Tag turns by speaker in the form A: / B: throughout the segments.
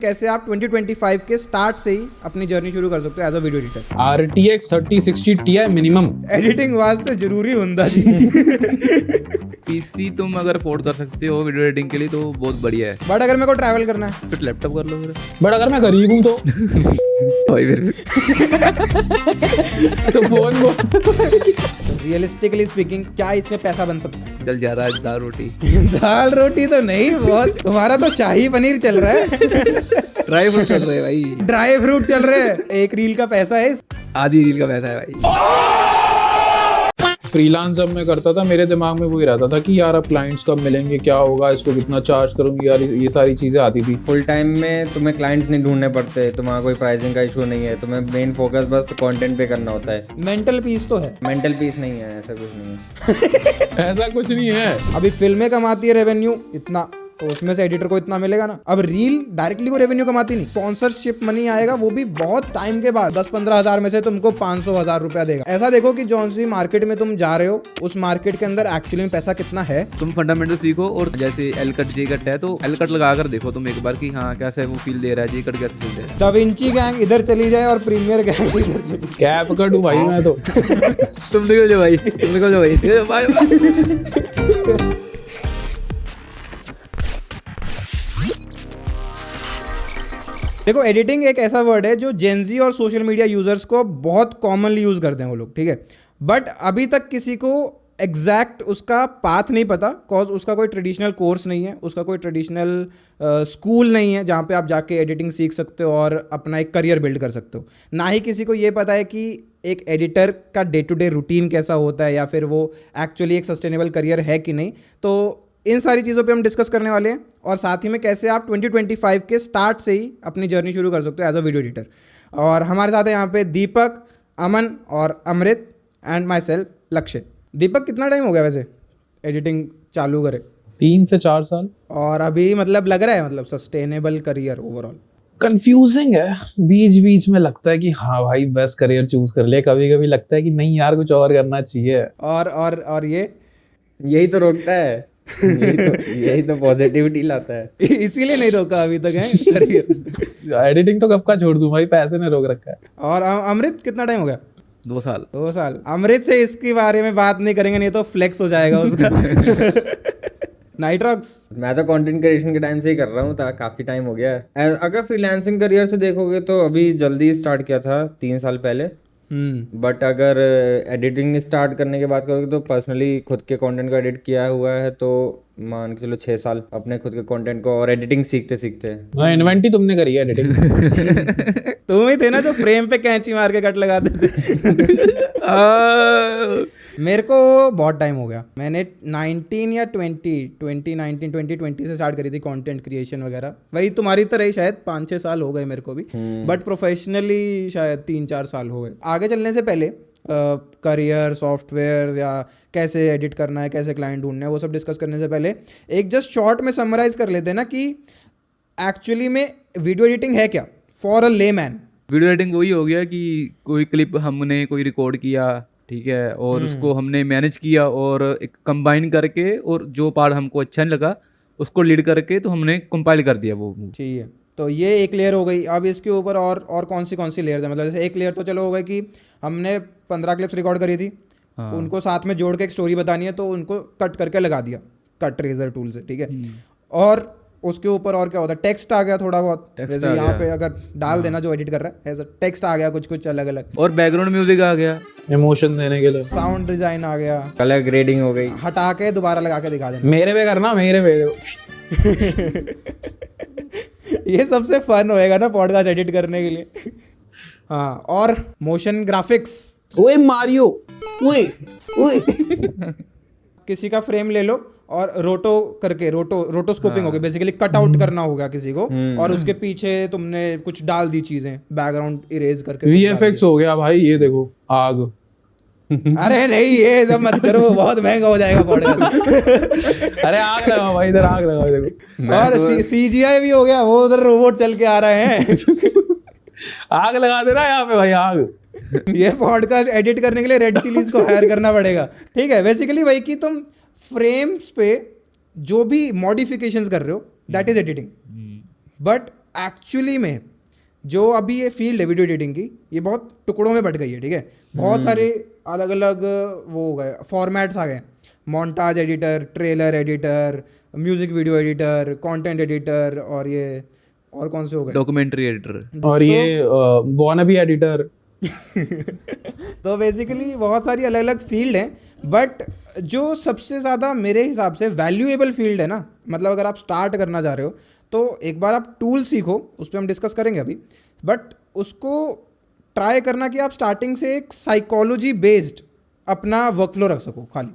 A: कैसे आप 2025 के स्टार्ट से ही अपनी जर्नी शुरू कर सकते हो as a video editor.
B: RTX 3060 Ti minimum
A: editing वास्ते जरूरी होता जी।
C: पीसी तुम अगर अफोर्ड कर सकते हो वीडियो एडिटिंग के लिए तो बहुत बढ़िया है।
A: बट अगर मेरे को ट्रैवल करना है
C: फिर लैपटॉप कर लो फिर।
B: बट अगर मैं गरीब हूँ तो
C: भाई फिर
B: तो फोन
A: रियलिस्टिकली स्पीकिंग क्या इसमें पैसा बन सकता है?
C: चल जा रहा है दाल रोटी।
A: दाल रोटी तो नहीं, बहुत तुम्हारा तो शाही पनीर चल रहा है।
C: ड्राई फ्रूट चल रहे हैं भाई।
A: ड्राई फ्रूट चल रहे हैं। एक रील का पैसा है
C: आधी रील का पैसा है भाई।
B: फ्रीलांस जब मैं करता था मेरे दिमाग में वही रहता था कि यार अब क्लाइंट्स कब मिलेंगे, क्या होगा, इसको कितना चार्ज करूंगी, यार ये सारी चीजें आती थी।
D: फुल टाइम में तुम्हें क्लाइंट्स नहीं ढूंढने पड़ते, तुम्हारा कोई प्राइसिंग का इशू नहीं है, तुम्हें मेन फोकस बस कंटेंट पे करना होता है।
A: मेंटल पीस तो है,
D: मेंटल पीस नहीं है, ऐसा कुछ नहीं है।
B: ऐसा कुछ नहीं है।
A: अभी फिल्में कमाती है रेवेन्यू इतना, तो उसमें से एडिटर को इतना मिलेगा ना। अब रील डायरेक्टली वो रेवेन्यू कमाती नहीं, स्पॉन्सरशिप मनी आएगा, वो भी बहुत टाइम के बाद। 10-15 हजार में से तुमको 500,000 रुपया देगा। ऐसा देखो कि जौन सी मार्केट में तुम जा रहे हो उस मार्केट के अंदर एक्चुअली में पैसा कितना है।
C: तुम फंडामेंटल सीखो और जैसे एल कट जे कट है तो एल कट लगा कर देखो तुम एक बार कि हाँ कैसे वो फील दे रहा है, जे कट कैसे फील दे रहा है।
A: दा विंची गैंग इधर चली जाए और प्रीमियर गैंग इधर चली जाए।
B: कैप कट हूँ भाई मैं तो।
C: तुम निकल जाओ भाई, तुम निकल जाओ भाई।
A: देखो एडिटिंग एक ऐसा वर्ड है जो जेनजी और सोशल मीडिया यूजर्स को बहुत कॉमनली यूज करते हैं वो लोग, ठीक है। बट अभी तक किसी को एग्जैक्ट उसका पाथ नहीं पता, कॉज उसका कोई ट्रेडिशनल कोर्स नहीं है, उसका कोई ट्रेडिशनल स्कूल नहीं है जहाँ पे आप जाके एडिटिंग सीख सकते हो और अपना एक करियर बिल्ड कर सकते हो। ना ही किसी को ये पता है कि एक एडिटर का डे टू डे रूटीन कैसा होता है या फिर वो एक्चुअली एक सस्टेनेबल करियर है कि नहीं। तो इन सारी चीज़ों पे हम डिस्कस करने वाले हैं और साथ ही में कैसे आप 2025 के स्टार्ट से ही अपनी जर्नी शुरू कर सकते हो एज अ वीडियो एडिटर। और हमारे साथ है यहाँ पे दीपक, अमन और अमृत एंड माई सेल्फ लक्ष्य। दीपक कितना टाइम हो गया वैसे एडिटिंग चालू करे?
B: 3 से 4 साल।
A: और अभी मतलब लग रहा है मतलब सस्टेनेबल करियर ओवरऑल?
B: कंफ्यूजिंग है, बीच बीच में लगता है कि हाँ भाई बेस्ट करियर चूज कर ले, कभी कभी लगता है कि नहीं यार कुछ और करना चाहिए।
A: और ये
D: यही तो रोकता है। यही तो पॉजिटिविटी लाता है।
A: इसीलिए नहीं रोका अभी तक है करियर।
B: एडिटिंग तो कब का छोड़ दूं भाई, पैसे ने रोक रखा है।
A: और अमृत कितना टाइम हो गया?
C: 2 साल।
A: 2 साल। अमृत से इसके बारे में बात नहीं करेंगे, नहीं तो फ्लेक्स हो जाएगा उसका। नाइट्रॉक्स?
D: मैं तो कंटेंट क्रिएशन के टाइम से ही कर रहा हूँ, काफी टाइम हो गया है। अगर फ्रीलांसिंग करियर से देखोगे तो अभी जल्दी स्टार्ट किया था 3 साल पहले। बट अगर एडिटिंग स्टार्ट करने की बात करोगे तो पर्सनली खुद के कंटेंट को एडिट किया हुआ है तो मान के चलो 6 साल अपने खुद के कंटेंट को और एडिटिंग सीखते सीखते।
B: इन्वेंट ही तुमने करी है एडिटिंग।
A: तुम ही थे ना जो फ्रेम पे कैंची मार के कट लगाते थे। मेरे को बहुत टाइम हो गया, मैंने 19 या 2019 से स्टार्ट करी थी कंटेंट क्रिएशन वगैरह। वही तुम्हारी तरह ही शायद 5-6 साल हो गए मेरे को भी, बट प्रोफेशनली शायद 3-4 साल हो गए। आगे चलने से पहले करियर, सॉफ्टवेयर या कैसे एडिट करना है, कैसे क्लाइंट ढूंढना है, वो सब डिस्कस करने से पहले एक जस्ट शॉर्ट में समराइज कर लेते हैं ना कि एक्चुअली में वीडियो एडिटिंग है क्या for a layman.
C: Video editing वही हो गया कि कोई क्लिप हमने कोई रिकॉर्ड किया, ठीक है, और उसको हमने मैनेज किया और एक कंबाइन करके और जो पार्ट हमको अच्छा नहीं लगा उसको लीड करके तो हमने कंपाइल कर दिया वो।
A: ठीक है, तो ये एक लेयर हो गई। अब इसके ऊपर और कौन सी लेयर्स है? मतलब जैसे एक लेयर तो चलो हो गई कि हमने 15 क्लिप्स रिकॉर्ड करी थी, उनको साथ में जोड़ के एक स्टोरी बतानी है तो उनको कट करके लगा दिया कट रेजर टूल से, ठीक है। और उसके ऊपर और क्या होता है, टेक्स्ट आ गया थोड़ा बहुत, जैसे यहाँ पे अगर डाल देना जो एडिट कर रहा है ऐसा टेक्स्ट आ गया कुछ अलग अलग, और
C: बैकग्राउंड म्यूजिक आ गया,
B: इमोशन देने के लिए
A: साउंड डिजाइन आ गया,
D: कलर ग्रेडिंग हो गई,
A: हटा के दोबारा लगा के दिखा देना।
B: मेरे पे करना, मेरे पे।
A: ये सबसे फन होएगा ना पॉडकास्ट एडिट करने के लिए। हाँ, और मोशन ग्राफिक्स।
B: ओए मारियो, ओए ओए।
A: किसी का फ्रेम ले लो और रोटोस्कोपिंग हो गई, बेसिकली कट आउट करना होगा किसी को, और उसके पीछे तुमने कुछ डाल दी चीजें, बैकग्राउंड इरेज करके।
B: VFX हो गया भाई, ये देखो आग।
A: अरे नहीं, ये सब मत करो, बहुत महंगा हो जाएगा पॉडकास्ट।
B: अरे आग लगा भाई, इधर आग लगा देखो।
A: और CGI भी हो गया, वो उधर रोबोट चल के आ रहे हैं।
B: आग लगा देना यहाँ पे भाई, आग।
A: ये पॉडकास्ट एडिट करने के लिए रेड चिलीज को हायर करना पड़ेगा, ठीक है। बेसिकली वही कि तुम फ्रेम्स पे जो भी मॉडिफिकेशंस कर रहे हो that is editing, but actually में जो अभी ये फील्ड है वीडियो एडिटिंग की, ये बहुत टुकड़ों में बट गई है, ठीक है। बहुत सारे अलग अलग वो हो गए, फॉर्मेट्स आ गए, montage editor, trailer editor, music video editor, content editor, और ये और कौन से हो गए,
C: डॉक्यूमेंट्री एडिटर,
B: और ये वानाबी एडिटर।
A: तो बेसिकली बहुत सारी अलग अलग फील्ड हैं, बट जो सबसे ज़्यादा मेरे हिसाब से वैल्यूएबल फील्ड है ना, मतलब अगर आप स्टार्ट करना चाह रहे हो तो एक बार आप टूल सीखो, उस पर हम डिस्कस करेंगे अभी, बट उसको ट्राई करना कि आप स्टार्टिंग से एक साइकोलॉजी बेस्ड अपना वर्कफ्लो रख सको, खाली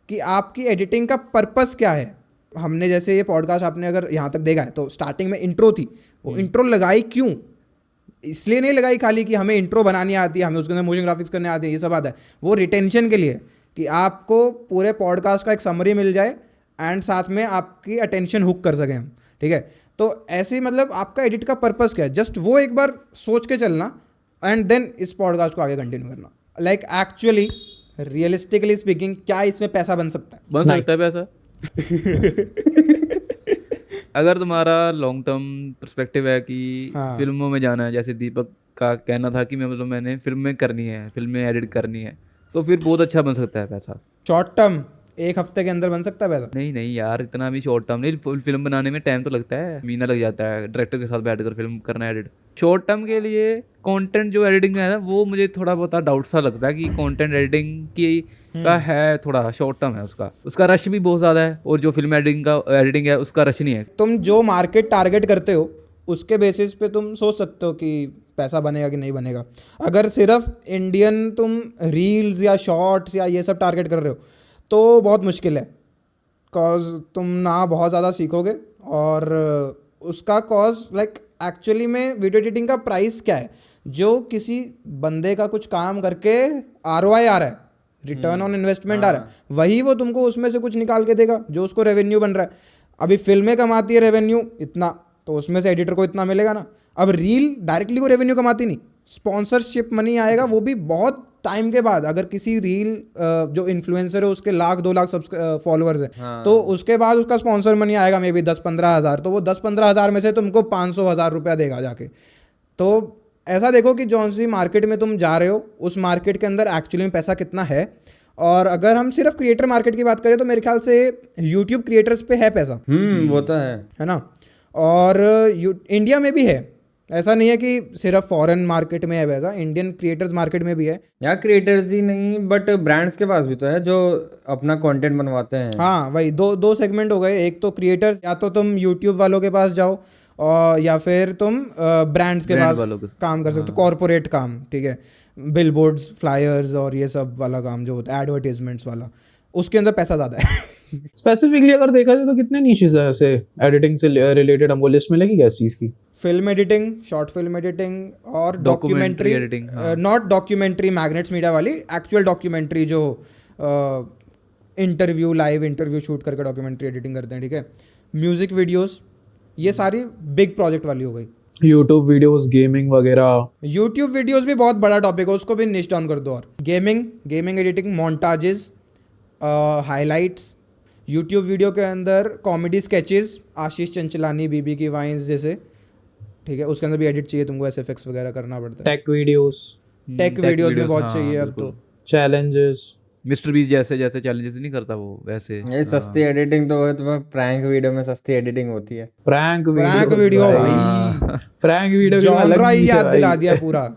A: कि आपकी एडिटिंग का पर्पस क्या है। हमने जैसे ये पॉडकास्ट आपने अगर यहाँ तक देखा है तो स्टार्टिंग में इंट्रो थी, वो इंट्रो लगाई क्यों, इसलिए नहीं लगाई खाली कि हमें इंट्रो बनानी आती है, हमें उसके अंदर मोशन ग्राफिक्स करने आती है, ये सब आता है, वो रिटेंशन के लिए कि आपको पूरे पॉडकास्ट का एक समरी मिल जाए एंड साथ में आपकी अटेंशन हुक कर सकें हम, ठीक है। तो ऐसे ही मतलब आपका एडिट का पर्पस क्या है, जस्ट वो एक बार सोच के चलना एंड देन इस पॉडकास्ट को आगे कंटिन्यू करना। लाइक एक्चुअली रियलिस्टिकली स्पीकिंग क्या इसमें पैसा बन सकता है?
C: बन सकता है पैसा। अगर तुम्हारा लॉन्ग टर्म पर्सपेक्टिव है कि फिल्मों में जाना है, जैसे दीपक का कहना था कि मैंने फिल्म में करनी है, फिल्म में एडिट करनी है, तो फिर बहुत अच्छा बन सकता है पैसा।
A: शॉर्ट टर्म एक हफ्ते के अंदर बन सकता है पैसा?
C: नहीं यार, इतना भी शॉर्ट टर्म नहीं, फुल फिल्म बनाने में टाइम तो लगता है, महीना लग जाता है डायरेक्टर के साथ बैठकर फिल्म करना एडिट। शॉर्ट टर्म के लिए कंटेंट जो एडिटिंग है ना, वो मुझे थोड़ा बहुत डाउट सा लगता है कि कंटेंट एडिटिंग की का है, थोड़ा शॉर्ट टर्म है उसका रश भी बहुत ज़्यादा है, और जो फिल्म एडिटिंग है उसका रश नहीं है।
A: तुम जो मार्केट टारगेट करते हो उसके बेसिस पे तुम सोच सकते हो कि पैसा बनेगा कि नहीं बनेगा। अगर सिर्फ इंडियन तुम रील्स या शॉर्ट्स या ये सब टारगेट कर रहे हो तो बहुत मुश्किल है, कॉज तुम ना बहुत ज़्यादा सीखोगे, और उसका कॉज लाइक एक्चुअली में वीडियो एडिटिंग का प्राइस क्या है, जो किसी बंदे का कुछ काम करके ROI आ रहा है, रिटर्न ऑन इन्वेस्टमेंट आ रहा है, वही वो तुमको उसमें से कुछ निकाल के देगा जो उसको रेवेन्यू बन रहा है। अभी फिल्में कमाती है रेवेन्यू इतना, तो उसमें से एडिटर को इतना मिलेगा ना। अब रील डायरेक्टली को रेवेन्यू कमाती नहीं, स्पॉन्सरशिप मनी आएगा, वो भी बहुत टाइम के बाद। अगर किसी रील जो इन्फ्लुएंसर है उसके 1-2 लाख फॉलोअर्स हैं, तो उसके बाद उसका स्पॉन्सर मनी आएगा मे बी 10-15 हज़ार, तो वो 10-15 हज़ार में से तुमको 500,000 रुपया देगा जाके। तो ऐसा देखो कि जौन सी मार्केट में तुम जा रहे हो उस मार्केट के अंदर एक्चुअली में पैसा कितना है। और अगर हम सिर्फ क्रिएटर मार्केट की बात करें तो मेरे ख्याल से यूट्यूब क्रिएटर्स पे है पैसा,
D: वो तो है
A: ना। और इंडिया में भी है, ऐसा नहीं है कि सिर्फ फॉरेन मार्केट में है पैसा, इंडियन क्रिएटर्स मार्केट में भी है।
D: यहाँ क्रिएटर्स ही नहीं बट ब्रांड्स के पास भी तो है जो अपना कंटेंट बनवाते हैं।
A: हाँ वही दो सेगमेंट हो गए, एक तो क्रिएटर्स, या तो तुम यूट्यूब वालों के पास जाओ और या फिर तुम ब्रांड्स के पास काम कर सकते हो, कॉर्पोरेट काम, ठीक है, बिलबोर्ड्स, फ्लायर्स और ये सब वाला काम जो होता है एडवर्टीजमेंट्स वाला, उसके अंदर पैसा ज़्यादा है।
B: स्पेसिफिकली अगर देखा जाए तो कितने नीशेस है ऐसे एडिटिंग से रिलेटेड, हमको लिस्ट मिलेगी क्या इस चीज़ की?
A: Film editing, short film editing और documentary editing, not documentary magnets media वाली, एक्चुअल डॉक्यूमेंट्री जो लाइव इंटरव्यू शूट करके डॉक्यूमेंट्री एडिटिंग करते हैं, ठीक है। म्यूजिक वीडियोस, ये सारी बिग प्रोजेक्ट वाली हो गई।
B: यूट्यूब वीडियोस, गेमिंग वगैरह।
A: यूट्यूब वीडियोस भी बहुत बड़ा टॉपिक है, उसको भी निश डाउन कर दो। और gaming editing, montages, highlights, YouTube video के अंदर कॉमेडी स्केचेस, आशीष चंचलानी, बीबी की वाइन्स जैसे, ठीक है, उसके अंदर भी एडिट चाहिए तुमको, SFX वगैरह करना पड़ता है।
B: टेक वीडियोस
A: भी बहुत चाहिए अब तो।
B: चैलेंजेस,
C: मिस्टर बीस्ट जैसे चैलेंजेस नहीं करता वो वैसे।
D: ये सस्ती एडिटिंग तो है, तो प्रैंक वीडियो में सस्ती एडिटिंग होती है।
B: प्रैंक
A: वीडियो भाई,
B: प्रैंक वीडियो
A: जॉनरा ही याद दिला दिया पूरा।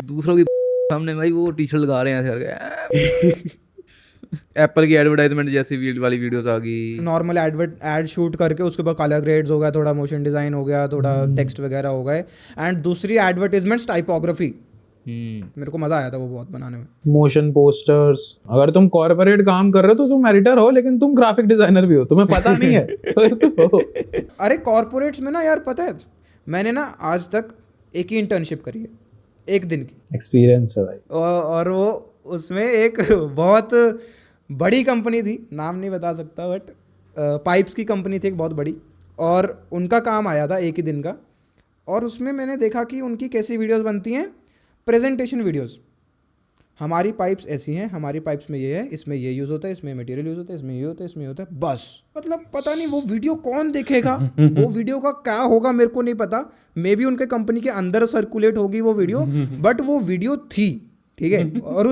C: दूसरों की सामने भाई वो टी शर्ट लगा रहे हैं ऐसे करके। एप्पल की एडवर्टाइजमेंट जैसी वाली वीडियोस आ गई,
A: नॉर्मल एड शूट करके उसके ऊपर कलर ग्रेड्स हो गया, थोड़ा मोशन डिजाइन हो गया, थोड़ा टेक्स्ट वगैरह हो गए, एंड दूसरी एडवर्टाइजमेंट्स टाइपोग्राफी, मेरे को मजा आया था वो बहुत बनाने में।
B: Motion posters. अगर तुम कॉर्पोरेट काम कर रहे हो तो तुम एडिटर हो, लेकिन तुम ग्राफिक डिजाइनर भी हो, तुम्हें पता नहीं है।
A: अरे कॉर्पोरेट्स में ना यार, पता है मैंने ना आज तक एक ही इंटर्नशिप करी है, एक दिन की
B: एक्सपीरियंस है भाई।
A: और वो उसमें एक बहुत बड़ी कंपनी थी, नाम नहीं बता सकता, बट पाइप्स की कंपनी थी एक बहुत बड़ी, और उनका काम आया था एक ही दिन का। और उसमें मैंने देखा कि उनकी कैसी वीडियोस बनती हैं, प्रेजेंटेशन वीडियोस। हमारी पाइप्स ऐसी हैं, हमारी पाइप्स में ये है, इसमें ये यूज़ होता है, इसमें मटेरियल यूज़ होता है, इसमें ये होता है, इसमें ये होता है, बस। मतलब पता नहीं वो वीडियो कौन देखेगा, वो वीडियो का क्या होगा मेरे को नहीं पता। मे बी उनके कंपनी के अंदर सर्कुलेट होगी वो वीडियो, बट वो वीडियो थी, ठीक है। और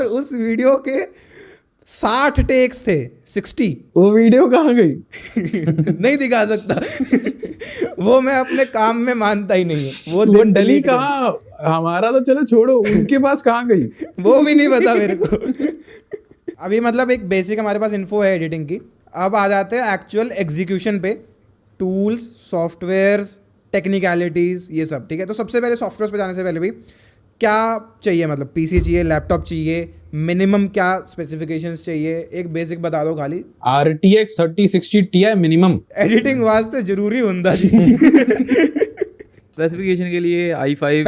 A: उस वीडियो के 60 टेक्स थे, 60।
B: वो वीडियो कहाँ गई?
A: नहीं दिखा सकता। वो मैं अपने काम में मानता ही नहीं हूँ।
B: वो डली कहाँ? हमारा तो चलो छोड़ो, उनके पास कहाँ गई
A: वो भी नहीं पता मेरे को। अभी मतलब एक बेसिक हमारे पास इन्फो है एडिटिंग की। अब आ जाते हैं एक्चुअल एग्जीक्यूशन पे, टूल्स, सॉफ्टवेयर्स, टेक्निकलिटीज़, ये सब, ठीक है। तो सबसे पहले सॉफ्टवेयर पे जाने से पहले भी क्या चाहिए, मतलब पीसी चाहिए, लैपटॉप चाहिए, मिनिमम क्या स्पेसिफिकेशंस चाहिए, एक बेसिक बता दो खाली।
B: RTX 3060 Ti मिनिमम
A: एडिटिंग वास्ते जरूरी होता जी।
C: स्पेसिफिकेशन के लिए i5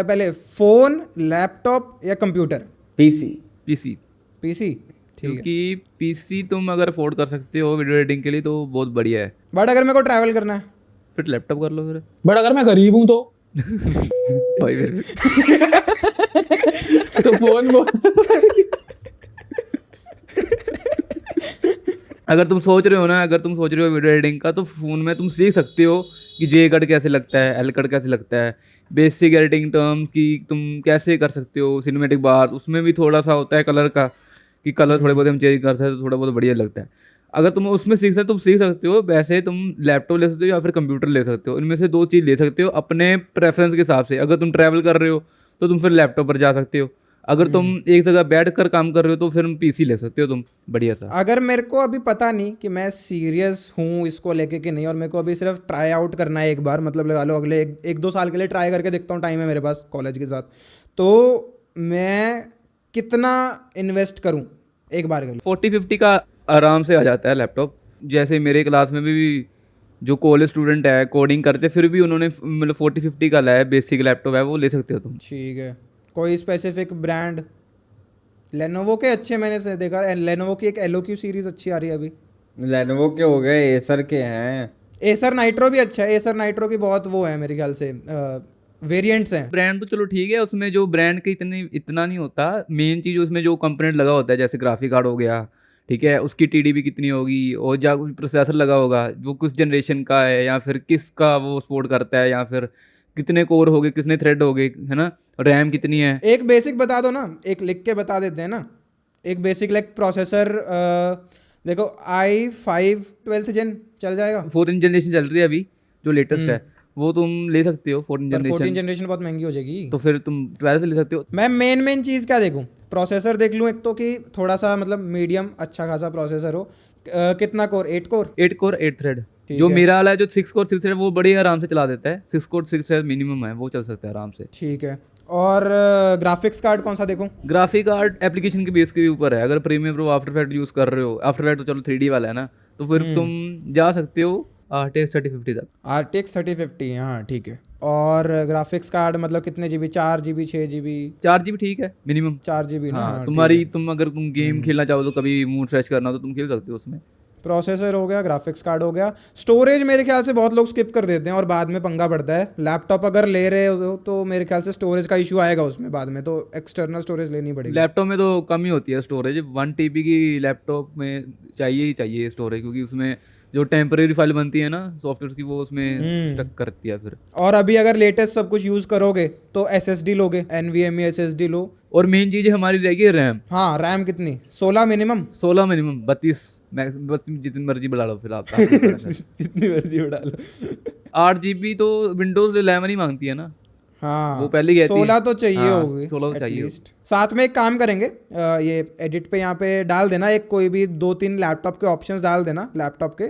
A: पहले फोन, लैपटॉप या कंप्यूटर?
D: पीसी।
C: पीसी,
A: पीसी, ठीक है।
C: क्योंकि पीसी तुम अगर अफोर्ड कर सकते हो वीडियो एडिटिंग के लिए तो बहुत बढ़िया है।
A: बट अगर मेरे को ट्रैवल करना है
C: फिर लैपटॉप कर लो फिर।
B: बट अगर मैं गरीब हूँ तो
C: भाई फिर
B: तो फोन
C: अगर तुम सोच रहे हो वीडियो एडिटिंग का, तो फ़ोन में तुम सीख सकते हो कि जे कट कैसे लगता है, एल कट कैसे लगता है, बेसिक एडिटिंग टर्म्स की तुम कैसे कर सकते हो, सिनेमैटिक बार, उसमें भी थोड़ा सा होता है कलर का कि कलर थोड़े बहुत हम चेंज कर सकते हैं तो थोड़ा बहुत बढ़िया लगता है। अगर तुम उसमें सीख सकते हो, तुम सीख सकते हो। वैसे तुम लैपटॉप ले सकते हो या फिर कंप्यूटर ले सकते हो, इनमें से 2 चीज़ ले सकते हो अपने प्रेफरेंस के हिसाब से। अगर तुम ट्रैवल कर रहे हो तो तुम फिर लैपटॉप पर जा सकते हो, अगर तुम एक जगह बैठ कर काम कर रहे हो तो फिर पीसी ले सकते हो तुम बढ़िया सा।
A: अगर मेरे को अभी पता नहीं कि मैं सीरियस हूँ इसको लेके कि नहीं, और मेरे को अभी सिर्फ ट्राई आउट करना है एक बार, मतलब लगा लो अगले 1-2 साल के लिए ट्राई करके देखता हूँ, टाइम है मेरे पास कॉलेज के साथ, तो मैं कितना इन्वेस्ट करूँ एक बार के लिए?
C: 40-50 का आराम से आ जाता है लैपटॉप। जैसे मेरे क्लास में भी जो कॉलेज स्टूडेंट है कोडिंग करते, फिर भी उन्होंने मतलब 40-50 का लाया है, बेसिक लैपटॉप है, वो ले सकते हो तुम।
A: ठीक है। कोई स्पेसिफिक ब्रांड? लेनोवो के अच्छे मैंने से देखा, लेनोवो की एक एलओक्यू सीरीज अच्छी आ रही है अभी।
D: लेनोवो के हो गए, एसर के हैं।
A: एसर नाइट्रो भी अच्छा है, एसर नाइट्रो की बहुत वो है मेरे ख्याल से, वेरिएंट्स हैं।
C: ब्रांड तो चलो ठीक है, उसमें जो ब्रांड के इतना नहीं होता। मेन चीज़ उसमें जो कंपोनेंट लगा होता है, जैसे ग्राफिक कार्ड हो गया, ठीक है, उसकी टीडीपी कितनी होगी, और जो प्रोसेसर लगा होगा वो किस जनरेशन का है, या फिर किसका वो सपोर्ट करता है, या फिर कितने कोर हो गए, कितने थ्रेड हो गए, है ना, रैम कितनी है।
A: एक बेसिक बता दो ना, एक लिख के बता देते हैं ना, एक बेसिक लाइक प्रोसेसर। देखो i5 12th जेन चल जाएगा?
C: 14th जनरेशन चल रही है अभी जो लेटेस्ट है, वो तुम ले सकते हो। 14th
A: पर 14
C: जनरेशन
A: जनरेशन बहुत महंगी हो जाएगी।
C: तो फिर तुम 12 से ले सकते हो।
A: मैं मेन चीज़ क्या देखूं? प्रोसेसर देख लूं एक तो, कि थोड़ा सा मतलब मीडियम अच्छा खासा प्रोसेसर हो। कितना कोर? 8 कोर?
C: 8 core 8 thread. जो मेरा वाला है जो 6 कोर 6 थ्रेड, वो बड़ी आराम से चला देता है। 6 कोर 6 थ्रेड मिनिमम है, वो चल सकता है आराम से।
A: ठीक है। और ग्राफिक्स कार्ड कौन सा देखूं?
C: ग्राफिक कार्ड एप्लीकेशन के बेस के ऊपर है। अगर premium pro after effect use कर रहे हो, आफ्टर इफेक्ट तो चलो 3D वाला है ना, तो फिर तुम जा सकते हो RTX 3050 तक।
A: RTX 3050, हाँ ठीक है। और ग्राफिक्स कार्ड मतलब कितने GB? 4 GB, 6 GB?
C: 4 GB ठीक है मिनिमम।
A: 4 GB ना?
C: हाँ, तुम अगर तुम गेम खेलना चाहो तो कभी मूड फ्रेश करना हो तो तुम खेल सकते हो उसमें।
A: प्रोसेसर हो गया, ग्राफिक्स कार्ड हो गया। स्टोरेज मेरे ख्याल से बहुत लोग स्किप कर देते हैं और बाद में पंगा पड़ता है। लैपटॉप अगर ले रहे हो तो मेरे ख्याल से स्टोरेज का इशू आएगा उसमें बाद में, तो एक्सटर्नल स्टोरेज लेनी पड़ेगी।
C: लैपटॉप में तो कम ही होती है स्टोरेज, 1 TB की लैपटॉप में चाहिए ही चाहिए स्टोरेज, क्योंकि उसमें जो टेम्परेरी फाइल बनती है ना सॉफ्टवेयर की, वो उसमें स्टक करती है फिर।
A: और अभी अगर लेटेस्ट सब कुछ यूज़ करोगे तो SSD लोगे, NVMe SSD लो।
C: और मेन चीज़ हमारी रहेगी रैम।
A: हाँ, रैम कितनी? 16 मिनिमम?
C: 16 मिनिमम, 32 बस जितनी मर्जी बढ़ा लो फिर आप।
A: जितनी मर्जी उड़ा लो।
C: 8 GB तो विंडोज 11 ही मांगती है ना।
A: हाँ,
C: वो पहले कहती है।
A: 16 तो चाहिए
C: हाँ,
A: होगी
C: 16 तो चाहिए।
A: एटलीस्ट। साथ में एक काम करेंगे, ये एडिट पे यहाँ पे डाल देना एक कोई भी 2-3 लैपटॉप के ऑप्शंस डाल देना, लैपटॉप के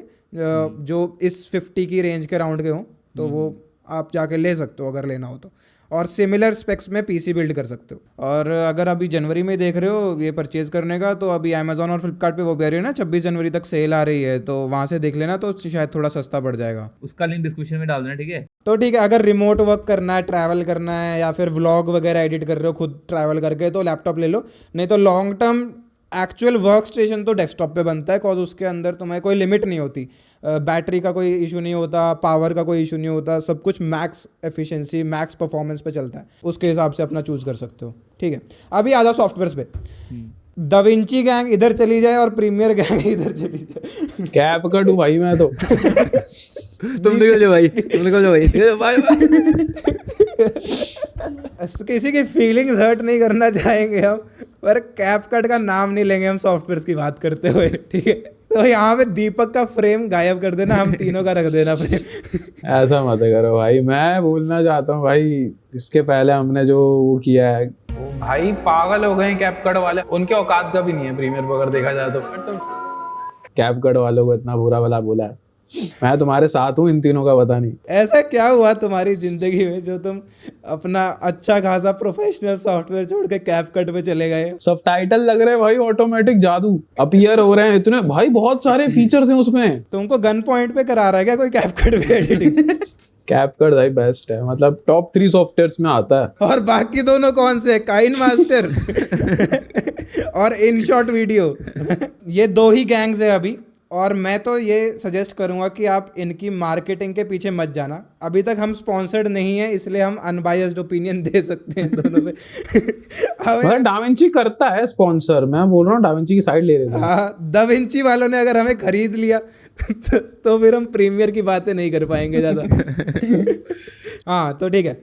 A: जो इस 50 की रेंज के राउंड के हों, तो वो आप जाके ले सकते हो अगर लेना हो तो। और सिमिलर स्पेक्स में पीसी बिल्ड कर सकते हो। और अगर अभी जनवरी में देख रहे हो ये परचेज करने का, तो अभी अमेजोन और फ्लिपकार्ट पे वो कह रही है ना 26 जनवरी तक सेल आ रही है, तो वहाँ से देख लेना, तो शायद थोड़ा सस्ता पड़ जाएगा।
C: उसका लिंक डिस्क्रिप्शन में डाल देना, ठीक है।
A: तो ठीक है, अगर रिमोट वर्क करना है, ट्रैवल करना है, या फिर व्लॉग वगैरह एडिट कर रहे हो खुद ट्रैवल करके, तो लैपटॉप ले लो। नहीं तो long term actual work station तो डेस्कटॉप पे बनता है, कॉज उसके अंदर तुम्हें कोई लिमिट नहीं होती, बैटरी का कोई इशू नहीं होता, पावर का कोई इशू नहीं होता, सब कुछ मैक्स एफिशिएंसी मैक्स परफॉर्मेंस पे चलता है, उसके हिसाब से अपना चूज कर सकते हो। ठीक है, अभी आ जाओ सॉफ्टवेयर पे। दाविंची गैंग इधर चली जाए और प्रीमियर गैंग इधर चली जाए।
B: कैप कट हूँ भाई मैं तो।
C: तुम निकल जाओ भाई, तुम निकल जाओ भाई,
A: किसी की फीलिंग्स हर्ट नहीं करना चाहेंगे हम, पर कैप कट का नाम नहीं लेंगे हम सॉफ्टवेयर की बात करते हुए। ठीक है, तो यहाँ पे दीपक का फ्रेम गायब कर देना, हम तीनों का रख देना फ्रेम।
B: ऐसा मत करो भाई, मैं बोलना चाहता हूँ भाई, इसके पहले हमने जो वो किया है, भाई पागल हो गए कैप कट वाले, उनके औकात का भी नहीं है प्रीमियर पर अगर देखा जाए तो। कैप कट वालों को इतना बुरा भला बोला है, मैं तुम्हारे साथ हूँ, इन तीनों का पता नहीं।
A: ऐसा क्या हुआ तुम्हारी जिंदगी में जो तुम अपना अच्छा खासा प्रोफेशनल सॉफ्टवेयर छोड़ के कैप कट पे चले गए?
B: सब टाइटल लग रहे हैं भाई, ऑटोमेटिक जादू अपीयर हो रहे हैं इतने भाई, बहुत सारे फीचर्स हैं उसमें।
A: तुमको गन पॉइंट पे करा रहा है क्या कोई कैप कट पे एडिटिंग?
B: कैप कट भाई बेस्ट है, मतलब टॉप 3 सॉफ्टवेयर्स में आता है।
A: और बाकी दोनों कौन से? काइन मास्टर और इनशॉट वीडियो, ये 2 ही गैंग्स है अभी। और मैं तो ये सजेस्ट करूंगा कि आप इनकी मार्केटिंग के पीछे मत जाना। अभी तक हम स्पॉन्सर्ड नहीं है, इसलिए हम अनबायस्ड ओपिनियन दे सकते हैं दोनों पे।
B: मतलब डाविंची करता है स्पॉन्सर, मैं बोल रहा हूँ डाविंची की साइड ले रहे थे।
A: हाँ, दाविंची वालों ने अगर हमें खरीद लिया तो फिर हम प्रीमियर की बातें नहीं कर पाएंगे ज़्यादा। हाँ, तो ठीक है।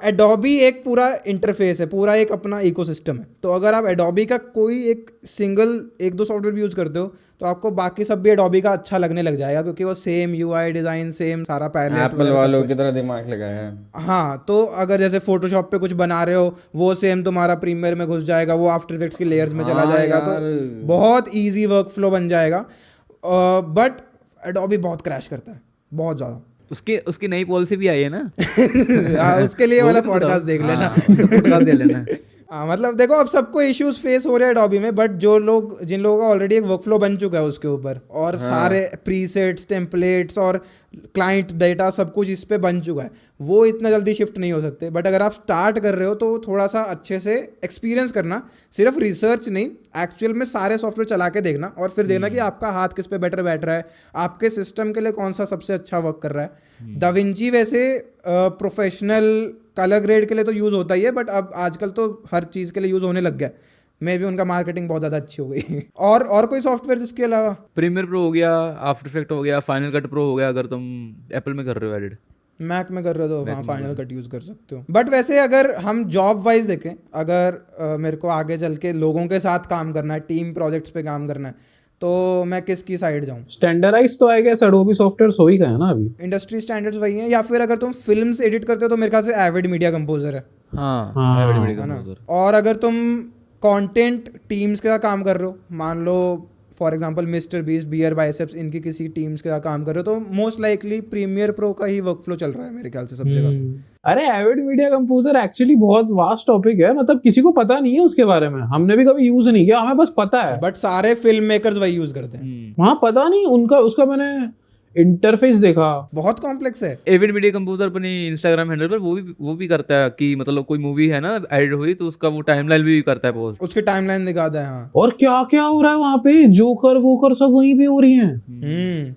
A: एडोबी एक पूरा इंटरफेस है, पूरा एक अपना इकोसिस्टम है। तो अगर आप एडोबी का कोई एक सिंगल 1-2 सॉफ्टवेयर भी यूज़ करते हो तो आपको बाकी सब भी एडोबी का अच्छा लगने लग जाएगा, क्योंकि वो सेम यूआई डिज़ाइन, सेम सारा पैलेट,
D: एप्पल वालों की तरह दिमाग लगाया है।
A: हाँ, तो अगर जैसे फोटोशॉप पे कुछ बना रहे हो वो सेम तुम्हारा प्रीमियर में घुस जाएगा, वो आफ्टर इफेक्ट्स की लेयर्स में चला जाएगा, तो बहुत ईजी वर्क फ्लो बन जाएगा। बट एडोबी बहुत क्रैश करता है, बहुत ज़्यादा।
C: उसकी नई पॉलिसी भी आई है ना।
A: हाँ, उसके लिए वाला पॉडकास्ट देख लेना,
C: पॉडकास्ट दे लेना।
A: हाँ, मतलब देखो अब सबको इश्यूज फेस हो रहे हैं एडोबी में, बट जिन लोगों का ऑलरेडी एक वर्कफ्लो बन चुका है उसके ऊपर, और सारे प्रीसेट्स, टेम्पलेट्स और क्लाइंट डेटा सब कुछ इस पे बन चुका है, वो इतना जल्दी शिफ्ट नहीं हो सकते। बट अगर आप स्टार्ट कर रहे हो तो थोड़ा सा अच्छे से एक्सपीरियंस करना, सिर्फ रिसर्च नहीं, एक्चुअल में सारे सॉफ्टवेयर चला के देखना और फिर देखना कि आपका हाथ किस पे बेटर बैठ रहा है, आपके सिस्टम के लिए कौन सा सबसे अच्छा वर्क कर रहा है। दाविंची वैसे प्रोफेशनल कलर ग्रेड के लिए तो यूज़ होता ही है, बट अब आजकल तो हर चीज़ के लिए यूज़ होने लग गया। मे भी उनका मार्केटिंग बहुत ज़्यादा अच्छी हो गई। और कोई सॉफ्टवेयर इसके अलावा?
C: प्रीमियर प्रो हो गया, आफ्टर इफेक्ट हो गया, फाइनल कट प्रो हो गया, अगर तुम एप्पल में कर रहे हो एडिट।
A: मैक में कर रहे हो तो हाँ, फाइनल कट यूज़ कर सकते हो। बट वैसे अगर हम जॉब वाइज देखें, अगर मेरे को आगे चल के लोगों के साथ काम करना है, टीम प्रोजेक्ट्स पे काम करना है, तो मैं किसकी साइड जाऊँ?
B: स्टैंडर्डाइज तो आई गेस एडोबी सॉफ्टवेयर हो ही गए ना अभी,
A: इंडस्ट्री स्टैंडर्ड्स वही हैं, या फिर अगर तुम फिल्म्स एडिट करते हो तो मेरे ख्याल से एविड मीडिया कंपोजर है।
C: हाँ, एविड मीडिया कंपोजर।
A: और अगर तुम कंटेंट टीम्स के साथ काम कर रहे हो, मान लो for example Mister Beast, Beer Biceps, इनकी किसी टीम्स के साथ काम कर रहे हो, तो मोस्ट लाइकली प्रीमियर प्रो का ही वर्कफ्लो चल रहा है मेरे ख्याल से सब जगह।
B: अरे एविड मीडिया कंपोजर एक्चुअली बहुत वास्ट टॉपिक है, मतलब किसी को पता नहीं है उसके बारे में, हमने भी कभी यूज नहीं किया, हमें बस पता है।
A: बट सारे फिल्म मेकर्स वही यूज करते हैं।
B: वहाँ पता नहीं उसका मैंने इंटरफेस देखा,
A: बहुत कॉम्प्लेक्स है।
C: एविड मीडिया कंपोजर अपने इंस्टाग्राम हैंडल पर वो भी करता है कि मतलब कोई मूवी है ना एडिट हुई तो उसका वो टाइमलाइन भी करता है पोस्ट,
A: उसकी टाइमलाइन दिखाता है। हाँ,
B: और क्या क्या हो रहा है वहाँ पे, जोकर वोकर सब वहीं पे हो रही हैं।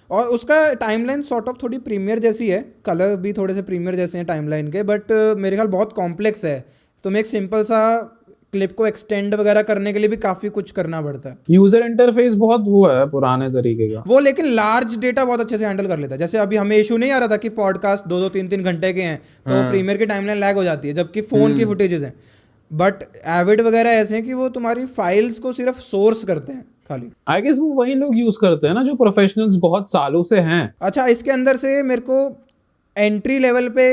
A: और उसका टाइमलाइन सॉर्ट ऑफ थोड़ी प्रीमियर जैसी है, कलर भी थोड़े से प्रीमियर जैसे हैं टाइमलाइन के, बट मेरे ख्याल बहुत कॉम्प्लेक्स है। तुम्हें एक सिंपल सा क्लिप को एक्सटेंड वगैरह करने के लिए भी काफी कुछ करना पड़ता है।
B: यूजर इंटरफेस बहुत वो है पुराने तरीके का
A: वो, लेकिन लार्ज डेटा बहुत अच्छे से हैंडल कर लेता है। जैसे अभी हमें इशू नहीं आ रहा था कि पॉडकास्ट 2-2, 3-3 घंटे के हैं तो प्रीमियर की टाइमलाइन लैग हो जाती है, जबकि फोन की फुटेजेस हैं। बट एविड वगैरह ऐसे हैं कि वो तुम्हारी फाइल्स को सिर्फ सोर्स करते हैं खाली।
B: आई गेस वो वही लोग यूज करते हैं ना जो प्रोफेशनल्स बहुत सालों से हैं।
A: अच्छा, इसके अंदर से मेरे को एंट्री लेवल पे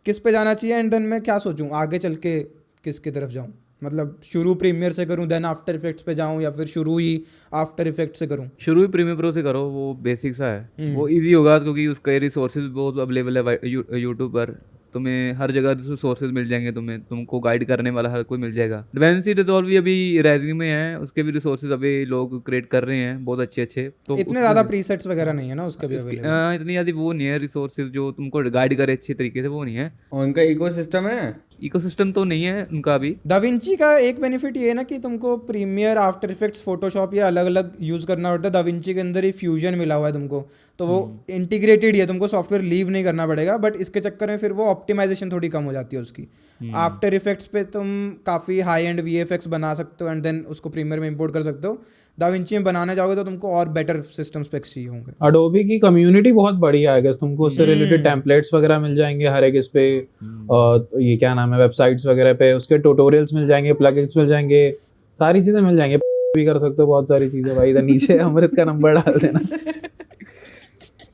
A: किस पे जाना चाहिए, एंड देन मैं क्या सोचूं आगे चल के किसकी तरफ जाऊं? मतलब शुरू प्रीमियर से करूं देन आफ्टर इफेक्ट्स पे जाऊं, या फिर शुरू ही आफ्टर इफेक्ट से करूं?
C: शुरू ही प्रीमियर प्रो से करो, वो बेसिक सा है, वो इजी होगा क्योंकि उसके रिसोर्सेज बहुत अवेलेबल है यूट्यूब पर, तुम्हें हर जगह रिसोर्सेज मिल जाएंगे, तुमको गाइड करने वाला हर कोई मिल जाएगा। DaVinci Resolve भी अभी राइजिंग में है, उसके भी रिसोर्सेज अभी लोग क्रिएट कर रहे हैं बहुत अच्छे अच्छे। तो
A: इतने ज़्यादा प्रीसेट्स वगैरह नहीं है ना उसके भी available।
C: इतनी ज़्यादा वो नहीं है, रिसोर्सेज जो तुमको गाइड करे अच्छे तरीके से वो नहीं है।
D: और उनका इकोसिस्टम है।
C: इकोसिस्टम तो नहीं है उनका अभी।
A: दाविंची का एक बेनिफिट ये है ना कि तुमको प्रीमियर, आफ्टर इफेक्ट्स, फोटोशॉप या अलग अलग यूज़ करना पड़ता है। दाविंची के अंदर ही फ्यूजन मिला हुआ है तुमको, तो वो इंटीग्रेटेड ही है, तुमको सॉफ्टवेयर लीव नहीं करना पड़ेगा। बट इसके चक्कर में फिर वो ऑप्टिमाइजेशन थोड़ी कम हो जाती है उसकी। आफ्टर इफेक्ट्स पे तुम काफ़ी हाई एंड VFX बना सकते हो एंड देन उसको प्रीमियर में इंपोर्ट कर सकते हो। दाविंची में बनाने जाओगे तो तुमको और बेटर सिस्टम स्पेक्स चाहिए होंगे।
B: अडोबी की कम्युनिटी बहुत बड़ी है, आई तुमको उससे रिलेटेड टेम्पलेट्स वगैरह मिल जाएंगे हर एक इस पे, ये क्या नाम है, वेबसाइट्स वगैरह पे उसके ट्यूटोरियल्स मिल जाएंगे, प्लगइन्स मिल जाएंगे, सारी चीजें मिल जाएंगे। भी कर सकते हो बहुत सारी चीजें भाई, इधर नीचे अमृत का नंबर डाल देना।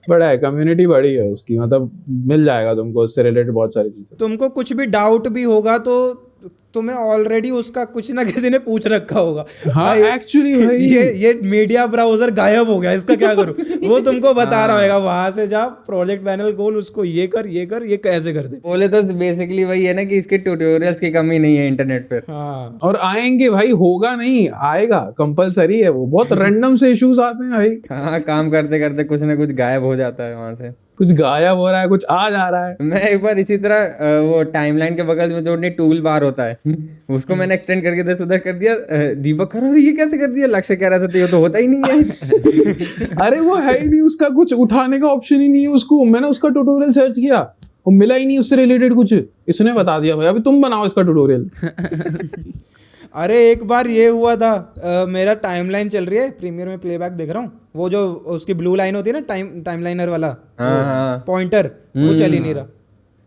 B: बड़ा है, कम्युनिटी बड़ी है उसकी, मतलब मिल जाएगा तुमको उससे रिलेटेड बहुत सारी चीजें।
A: तुमको कुछ भी डाउट भी होगा तो तुम्हें ऑलरेडी उसका कुछ ना किसी ने पूछ रखा होगा।
B: हाँ एक्चुअली भाई
A: ये मीडिया ब्राउजर गायब हो गया, इसका क्या करूं? वो तुमको बता रहा होगा, वहां से जा प्रोजेक्ट पैनल खोल, उसको ये कर ये कर, ये कैसे कर दे।
D: बोले तो बेसिकली वही है ना कि इसके ट्यूटोरियल्स की कमी नहीं है इंटरनेट पर।
A: हाँ,
B: और आएंगे भाई, होगा नहीं आएगा, कंपलसरी है वो। बहुत रैंडम से इश्यूज आते हैं भाई।
D: हाँ, काम करते करते कुछ ना कुछ गायब हो जाता है वहां से।
B: कुछ गायब हो रहा है, कुछ आ जा रहा है।
D: मैं एक बार इसी तरह वो टाइमलाइन के बगल में जो टूल बार होता है उसको मैंने एक्सटेंड करके दस उधर कर दिया। दीपक कह रहा है ये कैसे कर दिया? लक्ष्य कह रहा था तो ये तो होता ही नहीं है।
B: अरे वो है ही नहीं, उसका कुछ उठाने का ऑप्शन ही नहीं है उसको। मैंने उसका ट्यूटोरियल सर्च किया, वो मिला ही नहीं उससे रिलेटेड कुछ। इसने बता दिया भाई अभी तुम बनाओ इसका ट्यूटोरियल।
A: अरे एक बार ये हुआ था, मेरा टाइमलाइन चल रही है, प्रीमियर में प्लेबैक देख रहा हूँ, वो जो उसकी ब्लू लाइन होती है ना, टाइमलाइनर वाला पॉइंटर, वो चल ही नहीं रहा।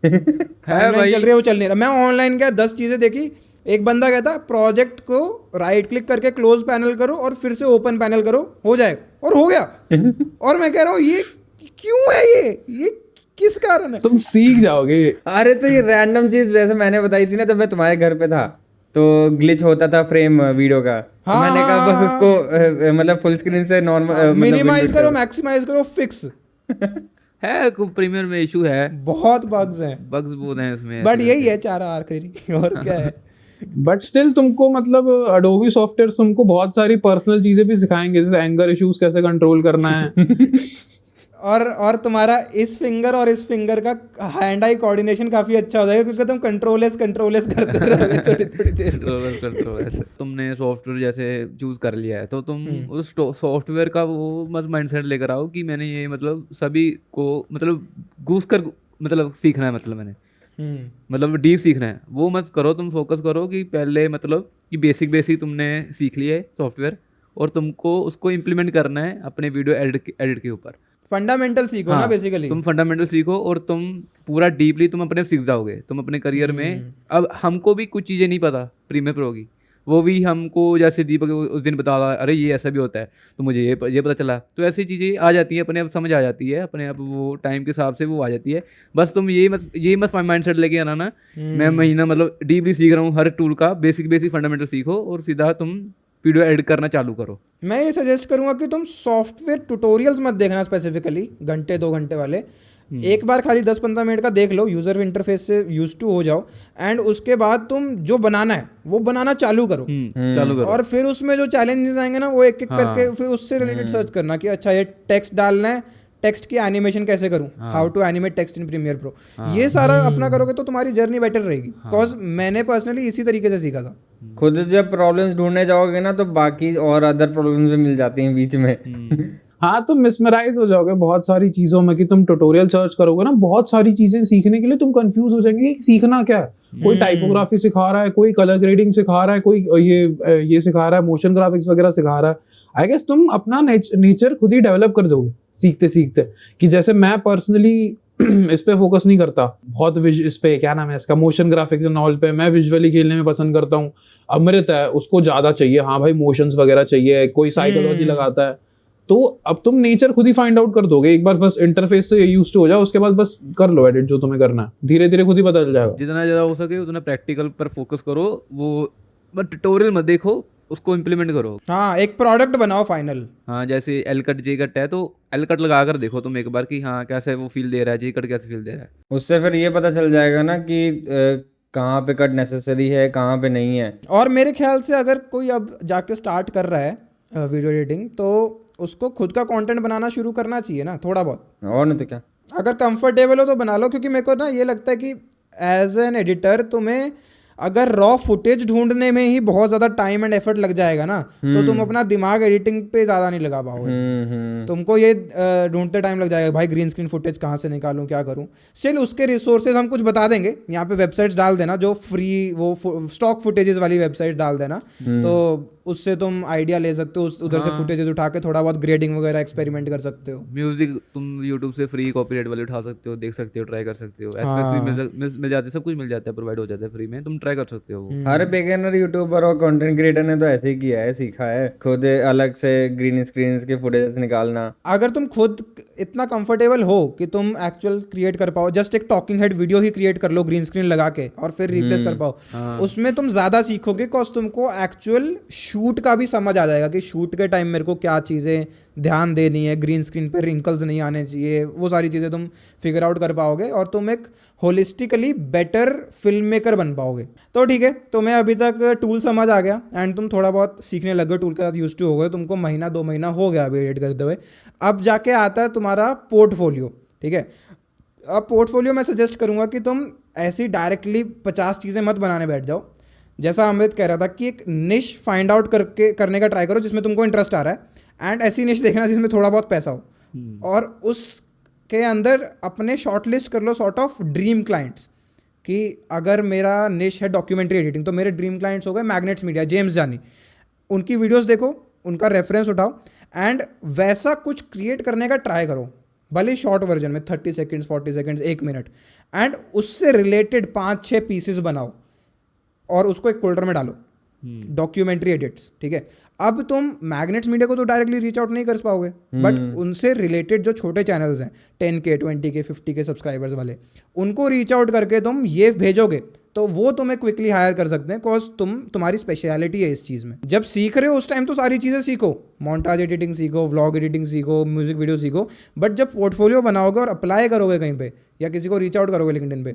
A: टाइमलाइन चल रही है, वो चल नहीं रहा। मैं ऑनलाइन गया, 10 चीजें देखी। एक बंदा कहता प्रोजेक्ट को राइट क्लिक करके क्लोज पैनल करो और फिर से ओपन पैनल करो, हो जाएगा, और हो गया। और मैं कह रहा हूँ ये क्यों है, ये किस कारण है?
B: तुम सीख जाओगे।
D: अरे तो ये रैंडम चीज वैसे मैंने बताई थी ना, तो मैं तुम्हारे घर पे था तो ग्लिच होता था फ्रेम वीडियो का। तो मैंने कहा बस उसको मतलब फुल स्क्रीन से नॉर्मल
A: मिनिमाइज करो, मैक्सिमाइज करो, फिक्स
C: है। प्रीमियर में इशू है,
A: बहुत बग्स हैं,
C: बग्स बहुत हैं इसमें।
A: बट यही है चारा आखिरी, और क्या है।
B: बट स्टिल तुमको मतलब अडोबी सॉफ्टवेयर तुमको बहुत सारी पर्सनल चीजें भी सिखाएंगे, जैसे एंगर इश्यूज कैसे कंट्रोल करना है।
A: और तुम्हारा इस फिंगर और इस फिंगर का हैंड आई कोऑर्डिनेशन काफी अच्छा हो जाएगा, क्योंकि तुम कंट्रोलेस करते रहोगे थोड़ी देर।
C: कंट्रोल तुमने सॉफ्टवेयर जैसे चूज कर लिया है तो तुम उस सॉफ्टवेयर का वो मत माइंडसेट लेकर आओ कि मैंने ये मतलब सभी को मतलब घुस कर मतलब सीखना है, मतलब मैंने मतलब डीप सीखना है, वो मत करो। तुम फोकस करो कि पहले मतलब कि बेसिक तुमने सीख लिया है सॉफ्टवेयर और तुमको उसको इम्प्लीमेंट करना है अपने वीडियो एडिट के ऊपर।
A: फंडामेंटल सीखो ना बेसिकली।
C: तुम फंडामेंटल सीखो और तुम पूरा डीपली तुम अपने सीख जाओगे तुम अपने करियर में। अब हमको भी कुछ चीज़ें नहीं पता प्रीमियर प्रो की, वो भी हमको जैसे दीपक उस दिन बता रहा, अरे ये ऐसा भी होता है तो मुझे ये पता चला। तो ऐसी चीज़ें आ जाती हैं, अपने आप समझ आ जाती है, अपने आप वो टाइम के हिसाब से वो आ जाती है। बस तुम ये मत माइंड सेट लेके आना ना मैं महीना मतलब डीपली सीख रहा हूँ हर टूल का, बेसिक फंडामेंटल सीखो और सीधा तुम वीडियो एडिट करना चालू करो।
A: मैं ये सजेस्ट करूंगा कि तुम सॉफ्टवेयर ट्यूटोरियल्स मत देखना स्पेसिफिकली, घंटे 2 घंटे वाले। एक बार खाली 10-15 मिनट का देख लो, यूजर इंटरफेस से यूज टू हो जाओ, एंड उसके बाद तुम जो बनाना है वो बनाना चालू करो। और फिर उसमें जो चैलेंजेस आएंगे ना वो एक एक करके फिर उससे रिलेटेड सर्च करना कि अच्छा ये टेक्स्ट डालना है, टेक्स्ट की एनिमेशन कैसे करूं, how to animate text in Premiere Pro. ये सारा अपना करोगे तो तुम्हारी जर्नी बेटर रहेगी। बिकॉज मैंने पर्सनली इसी तरीके से सीखा था।
D: खुद जब प्रॉब्लम्स ढूंढने जाओगे ना तो बाकी और अदर प्रॉब्लम्स भी मिल जाती हैं बीच में।
B: हाँ, तुम मिसमराइज हो जाओगे बहुत सारी चीजों में कि तुम ट्यूटोरियल सर्च करोगे ना, बहुत सारी चीजें सीखने के लिए तुम कंफ्यूज हो जाएंगे कि सीखना क्या है। कोई टाइपोग्राफी सिखा रहा है, कोई कलर ग्रेडिंग सिखा रहा है, कोई ये सिखा रहा है, मोशन ग्राफिक्स वगैरह सिखा रहा है। आई गेस तुम अपना नेचर खुद ही डेवलप कर दोगे सीखते सीखते। कि जैसे मैं पर्सनली इस पे फोकस नहीं करता बहुत, इस पे क्या नाम है इसका, मोशन ग्राफिक्स एंड ऑल पे मैं विजुअली खेलने में पसंद करता हूँ। अमृत है, उसको ज्यादा चाहिए, हाँ भाई मोशंस वगैरह चाहिए, कोई साइकोलॉजी लगाता है। तो अब तुम नेचर खुद ही फाइंड आउट कर दोगे, एक बार बस इंटरफेस से यूज्ड हो जाओ, उसके बाद बस कर लो एडिट जो तुम्हें करना है, धीरे धीरे खुद ही पता चल जाएगा।
C: जितना ज़्यादा हो सके उतना प्रैक्टिकल पर फोकस करो, वो बट ट्यूटोरियल मत देखो, उसको इम्प्लीमेंट करो।
A: हाँ, एक प्रोडक्ट बनाओ फाइनल।
C: हाँ, जैसे एल कट जे कट है तो एल कट लगा कर देखो तुम एक बार कि हाँ कैसे वो फील दे रहा है, जे कट कैसे फील दे रहा है।
D: उससे फिर ये पता चल जाएगा ना कि कहाँ पे कट नेसेसरी है, कहाँ पे नहीं है।
A: और मेरे ख्याल से अगर कोई अब जाके स्टार्ट कर रहा है वीडियो एडिटिंग, तो उसको खुद का कंटेंट बनाना शुरू करना चाहिए ना, थोड़ा बहुत।
D: और नहीं तो क्या।
A: अगर कंफर्टेबल हो तो बना लो, क्योंकि मेरे को ना ये लगता है कि एज एन एडिटर तुम्हें अगर रॉ फुटेज ढूंढने में ही बहुत ज़्यादा टाइम एंड एफर्ट लग जाएगा ना, तो तुम अपना दिमाग एडिटिंग पे ज़्यादा नहीं लगा पाओगे। तुमको ये ढूंढते टाइम लग जाएगा, भाई ग्रीन स्क्रीन फुटेज कहाँ से निकालूं, क्या करूं। स्टिल उसके रिसोर्सेज हम कुछ बता देंगे, यहाँ पे वेबसाइट्स डाल देना जो फ्री, वो स्टॉक फुटेजेस वाली वेबसाइट डाल देना, तो उससे तुम आइडिया ले सकते हो, उधर से फुटेजेस उठा के थोड़ा बहुत ग्रेडिंग वगैरह एक्सपेरिमेंट कर सकते हो।
C: म्यूजिक तुम यूट्यूब से फ्री कॉपीराइट वाले उठा सकते हो, देख सकते हो, ट्राई कर सकते हो। एस्पेक्ट्स मिल जाते हैं, सब कुछ मिल जाता है, प्रोवाइड हो जाता है फ्री में, तुम ट्राई कर सकते हो वो।
D: हर बिगिनर यूट्यूबर और कंटेंट क्रिएटर ने तो ऐसे ही किया है, सीखा है खुद अलग से ग्रीन स्क्रीन के फुटेज निकालना।
A: अगर तुम खुद इतना कंफर्टेबल हो कि तुम एक्चुअल क्रिएट कर पाओ, जस्ट एक टॉकिंग हेड वीडियो ही क्रिएट कर लो ग्रीन स्क्रीन लगा के और फिर रिप्लेस कर पाओ, उसमें तुम ज़्यादा सीखोगे, बिकॉज तुमको एक्चुअल शूट का भी समझ आ जाएगा कि शूट के टाइम मेरे को क्या चीज़ें ध्यान देनी है, ग्रीन स्क्रीन पे रिंकल्स नहीं आने चाहिए, वो सारी चीज़ें तुम फिगर आउट कर पाओगे और तुम एक होलिस्टिकली बेटर फिल्म मेकर बन पाओगे। तो ठीक है, तुम्हें अभी तक टूल समझ आ गया एंड तुम थोड़ा बहुत सीखने लग गए, टूल के साथ यूज टू हो गए, तुमको महीना 2 महीना हो गया अभी एडिट करते हुए। अब जाके आता है तुम्हारा पोर्टफोलियो। ठीक है, अब पोर्टफोलियो मैं सजेस्ट करूँगा कि तुम ऐसी डायरेक्टली 50 चीज़ें मत बनाने बैठ जाओ। जैसा अमृत कह रहा था कि एक निश फाइंड आउट करने का ट्राई करो जिसमें तुमको इंटरेस्ट आ रहा है, एंड ऐसी निश देखना जिसमें थोड़ा बहुत पैसा हो, और उसके अंदर अपने शॉर्टलिस्ट कर लो सॉर्ट ऑफ ड्रीम क्लाइंट्स, कि अगर मेरा निश है डॉक्यूमेंट्री एडिटिंग, तो मेरे ड्रीम क्लाइंट्स हो गए मैग्नेट्स मीडिया, जेम्स जानी, उनकी वीडियोस देखो, उनका रेफरेंस उठाओ एंड वैसा कुछ क्रिएट करने का ट्राई करो, भले शॉर्ट वर्जन में 30 सेकेंड्स, 40 सेकेंड्स, 1 मिनट, एंड उससे रिलेटेड 5-6 पीसेस बनाओ और उसको एक फोल्डर में डालो, डॉक्यूमेंट्री एडिट्स। ठीक है, अब तुम मैग्नेट्स मीडिया को तो डायरेक्टली रीच आउट नहीं कर पाओगे, बट उनसे रिलेटेड जो छोटे चैनल्स हैं 10K 20K 50K सब्सक्राइबर्स वाले, उनको रीच आउट करके तुम ये भेजोगे तो वो तुम्हें क्विकली हायर कर सकते हैं, बिकॉज तुम्हारी स्पेशलिटी है इस चीज़ में। जब सीख रहे हो उस टाइम तो सारी चीज़ें सीखो, मोन्टाज एडिटिंग सीखो, व्लॉग एडिटिंग सीखो, म्यूजिक वीडियो सीखो, बट जब पोर्टफोलियो बनाओगे और अप्लाई करोगे कहीं पे या किसी को रीच आउट करोगे लिंक्डइन पे,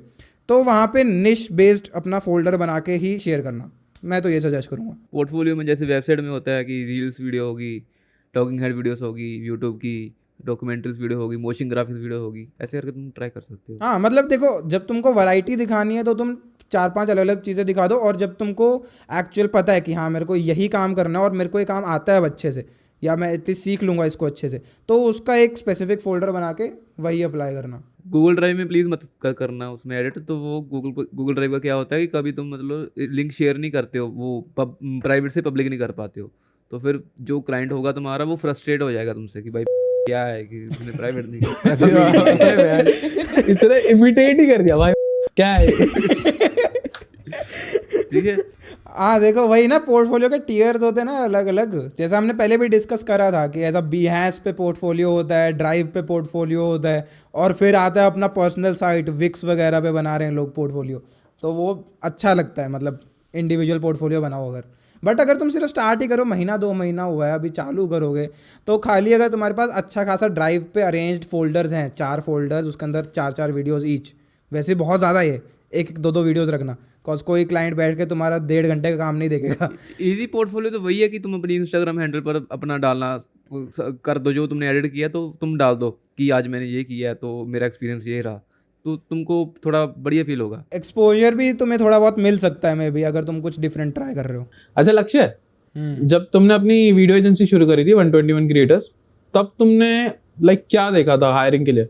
A: तो वहाँ पे निश बेस्ड अपना फोल्डर बना के ही शेयर करना, मैं तो ये सजेस्ट करूँगा।
C: पोर्टफोलियो में जैसे वेबसाइट में होता है कि रील्स वीडियो होगी, टॉकिंग हेड वीडियोस होगी, यूट्यूब की डॉक्यूमेंट्रीज वीडियो होगी, मोशन ग्राफिक्स वीडियो होगी, ऐसे करके तुम ट्राई कर सकते हो।
A: हाँ, मतलब देखो, जब तुमको वैरायटी दिखानी है तो तुम 4-5 अलग अलग चीज़ें दिखा दो, और जब तुमको एक्चुअल पता है कि हाँ मेरे को यही काम करना है और मेरे को ये काम आता है अब अच्छे से, या मैं इतनी सीख लूँगा इसको अच्छे से, तो उसका एक स्पेसिफिक फोल्डर बना के वही अप्लाई करना।
C: गूगल ड्राइव में प्लीज़ मत करना उसमें एडिट, तो वो गूगल ड्राइव का क्या होता है कि कभी तुम मतलब लिंक शेयर नहीं करते हो, वो प्राइवेट से पब्लिक नहीं कर पाते हो, तो फिर जो क्लाइंट होगा तुम्हारा वो फ्रस्ट्रेट हो जाएगा तुमसे कि भाई क्या है कि तुमने प्राइवेट नहीं किया।
B: इतना इमिटेट ही कर दिया भाई, क्या है।
C: ठीक है,
A: हाँ देखो, वही ना, पोर्टफोलियो के टीयर्स होते हैं ना अलग अलग, जैसा हमने पहले भी डिस्कस करा था कि ऐसा Behance पे पोर्टफोलियो होता है, ड्राइव पे पोर्टफोलियो होता है, और फिर आता है अपना पर्सनल साइट विक्स वगैरह पे बना रहे हैं लोग पोर्टफोलियो, तो वो अच्छा लगता है, मतलब इंडिविजुअल पोर्टफोलियो बनाओ अगर। बट अगर तुम सिर्फ स्टार्ट ही करो, महीना 2 महीना हुआ है अभी चालू करोगे, तो खाली अगर तुम्हारे पास अच्छा खासा ड्राइव पे अरेंज्ड फोल्डर्स हैं, 4 फोल्डर्स, उसके अंदर 4-4 वीडियोज़ ईच, वैसे बहुत ज़्यादा ही है, 1-2 वीडियोज़ रखना, कॉज कोई क्लाइंट बैठ के तुम्हारा 1.5 घंटे का काम नहीं देखेगा।
C: इजी पोर्टफोलियो तो वही है कि तुम अपनी इंस्टाग्राम हैंडल पर अपना डालना कर दो, जो तुमने एडिट किया तो तुम डाल दो कि आज मैंने ये किया है तो मेरा एक्सपीरियंस ये रहा, तो तुमको थोड़ा बढ़िया फील होगा।
A: एक्सपोजर भी तुम्हें थोड़ा बहुत मिल सकता है मे बी, अगर तुम कुछ डिफरेंट ट्राई कर रहे हो।
B: अच्छा लक्ष्य, जब तुमने अपनी वीडियो एजेंसी शुरू करी थी 121 क्रिएटर्स, तब तुमने लाइक क्या देखा था हायरिंग के लिए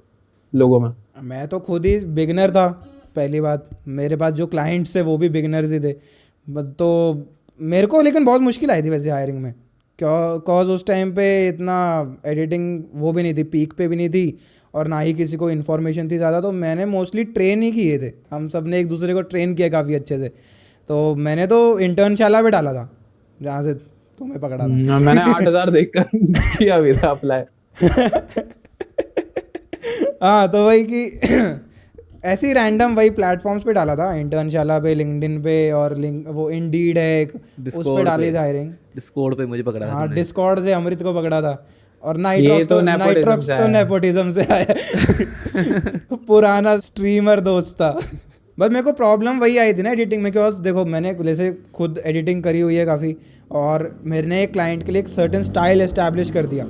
B: लोगों में? मैं
A: तो खुद ही बिगिनर था, पहली बात, मेरे पास जो क्लाइंट्स थे वो भी बिगिनर्स ही थे, तो मेरे को लेकिन बहुत मुश्किल आई थी वैसे हायरिंग में, कॉज उस टाइम पे इतना एडिटिंग वो भी नहीं थी, पीक पे भी नहीं थी, और ना ही किसी को इन्फॉर्मेशन थी ज़्यादा, तो मैंने मोस्टली ट्रेन ही किए थे, हम सब ने एक दूसरे को ट्रेन किया काफ़ी अच्छे से। तो मैंने तो इंटर्नशाला पे डाला था जहाँ से तुम्हें पकड़ा था।
B: मैंने 8,000 देखकर किया भी था अप्लाई।
A: हाँ, तो वही कि ऐसे ही रैंडम वही प्लेटफॉर्म्स पे डाला था, इंटर्नशाला पे, लिंक्डइन पे, और वो इंडीड है एक, उस पे
C: Discord
A: डाली
C: पे।
A: थी हायरिंग।
C: डिस्कॉर्ड पे मुझे पकड़ा था
A: हाँ,
C: तुमने।
A: डिस्कॉर्ड से अमृत को पकड़ा था। और
B: ये
A: नाइट्रॉक्स
B: तो
A: तो
B: nepotism
A: नाइट्रॉक्स
B: से
A: तो
B: आया है।
A: नेपोटिज्म से आया पुराना स्ट्रीमर दोस्त था। बस मेरे को प्रॉब्लम वही आई थी ना एडिटिंग में, बिकॉज देखो मैंने जैसे खुद एडिटिंग करी हुई है काफ़ी, और मैंने एक क्लाइंट के लिए एक सर्टेन स्टाइल एस्टैब्लिश कर दिया,